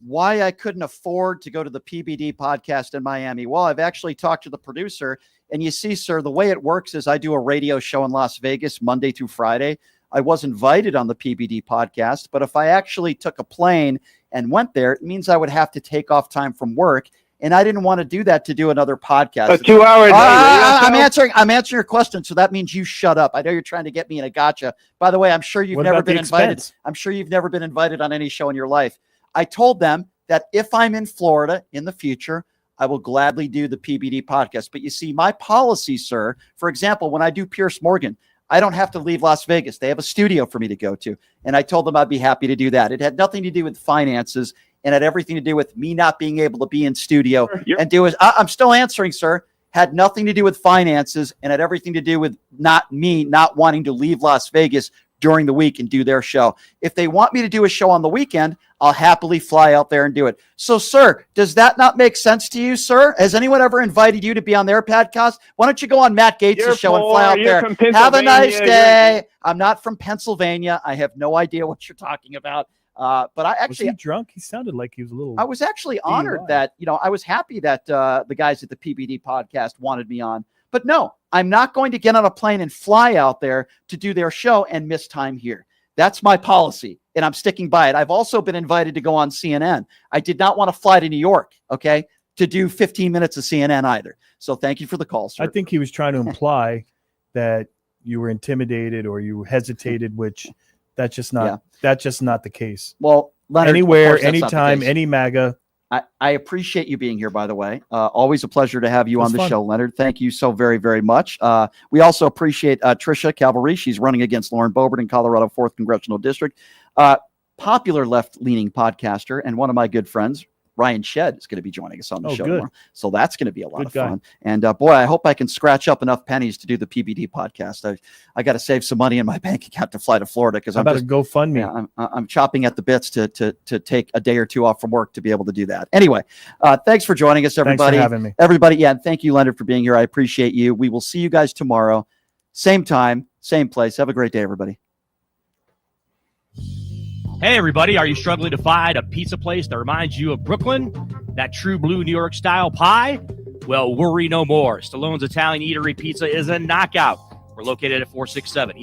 Why I couldn't afford to go to the PBD podcast in Miami? Well, I've actually talked to the producer, and you see, sir, the way it works is I do a radio show in Las Vegas Monday through Friday. I was invited on the PBD podcast, but if I actually took a plane and went there, it means I would have to take off time from work. And I didn't want to do that to do another podcast. A 2-hour day. I'm answering your question, so that means you shut up. I know you're trying to get me in a gotcha. By the way, I'm sure you've never been invited. I'm sure you've never been invited on any show in your life. I told them that if I'm in Florida in the future, I will gladly do the PBD podcast. But you see, my policy, sir, for example, when I do Pierce Morgan, I don't have to leave Las Vegas. They have a studio for me to go to. And I told them I'd be happy to do that. It had nothing to do with finances. And had everything to do with me not being able to be in studio and do it. I'm still answering, sir. Had nothing to do with finances and had everything to do with not wanting to leave Las Vegas during the week and do their show. If they want me to do a show on the weekend, I'll happily fly out there and do it. So, sir, does that not make sense to you, sir? Has anyone ever invited you to be on their podcast? Why don't you go on Matt Gates' show and fly out there? Have a nice day. I'm not from Pennsylvania. I have no idea what you're talking about. But I actually was he drunk? He sounded like he was a little. I was actually honored that, I was happy that the guys at the PBD podcast wanted me on. But no, I'm not going to get on a plane and fly out there to do their show and miss time here. That's my policy, and I'm sticking by it. I've also been invited to go on CNN. I did not want to fly to New York, to do 15 minutes of CNN either. So thank you for the call, sir. I think he was trying to imply that you were intimidated or you hesitated, which that's just not the case. Well, Leonard, anywhere, anytime, any MAGA. I appreciate you being here, by the way. Always a pleasure to have you on the show, Leonard. Thank you so very, very much. We also appreciate Trisha Calvarese. She's running against Lauren Boebert in Colorado 4th Congressional District. Popular left-leaning podcaster and one of my good friends, Ryan Shedd, is going to be joining us on the show tomorrow. So that's going to be a lot of fun. And boy, I hope I can scratch up enough pennies to do the PBD podcast. I got to save some money in my bank account to fly to Florida because I'm about to GoFundMe. Yeah, I'm chopping at the bits to take a day or two off from work to be able to do that. Anyway, thanks for joining us, everybody. Thanks for having me. Everybody, and thank you, Leonard, for being here. I appreciate you. We will see you guys tomorrow, same time, same place. Have a great day, everybody. Hey, everybody, are you struggling to find a pizza place that reminds you of Brooklyn? That true blue New York style pie? Well, worry no more. Stallone's Italian Eatery Pizza is a knockout. We're located at 467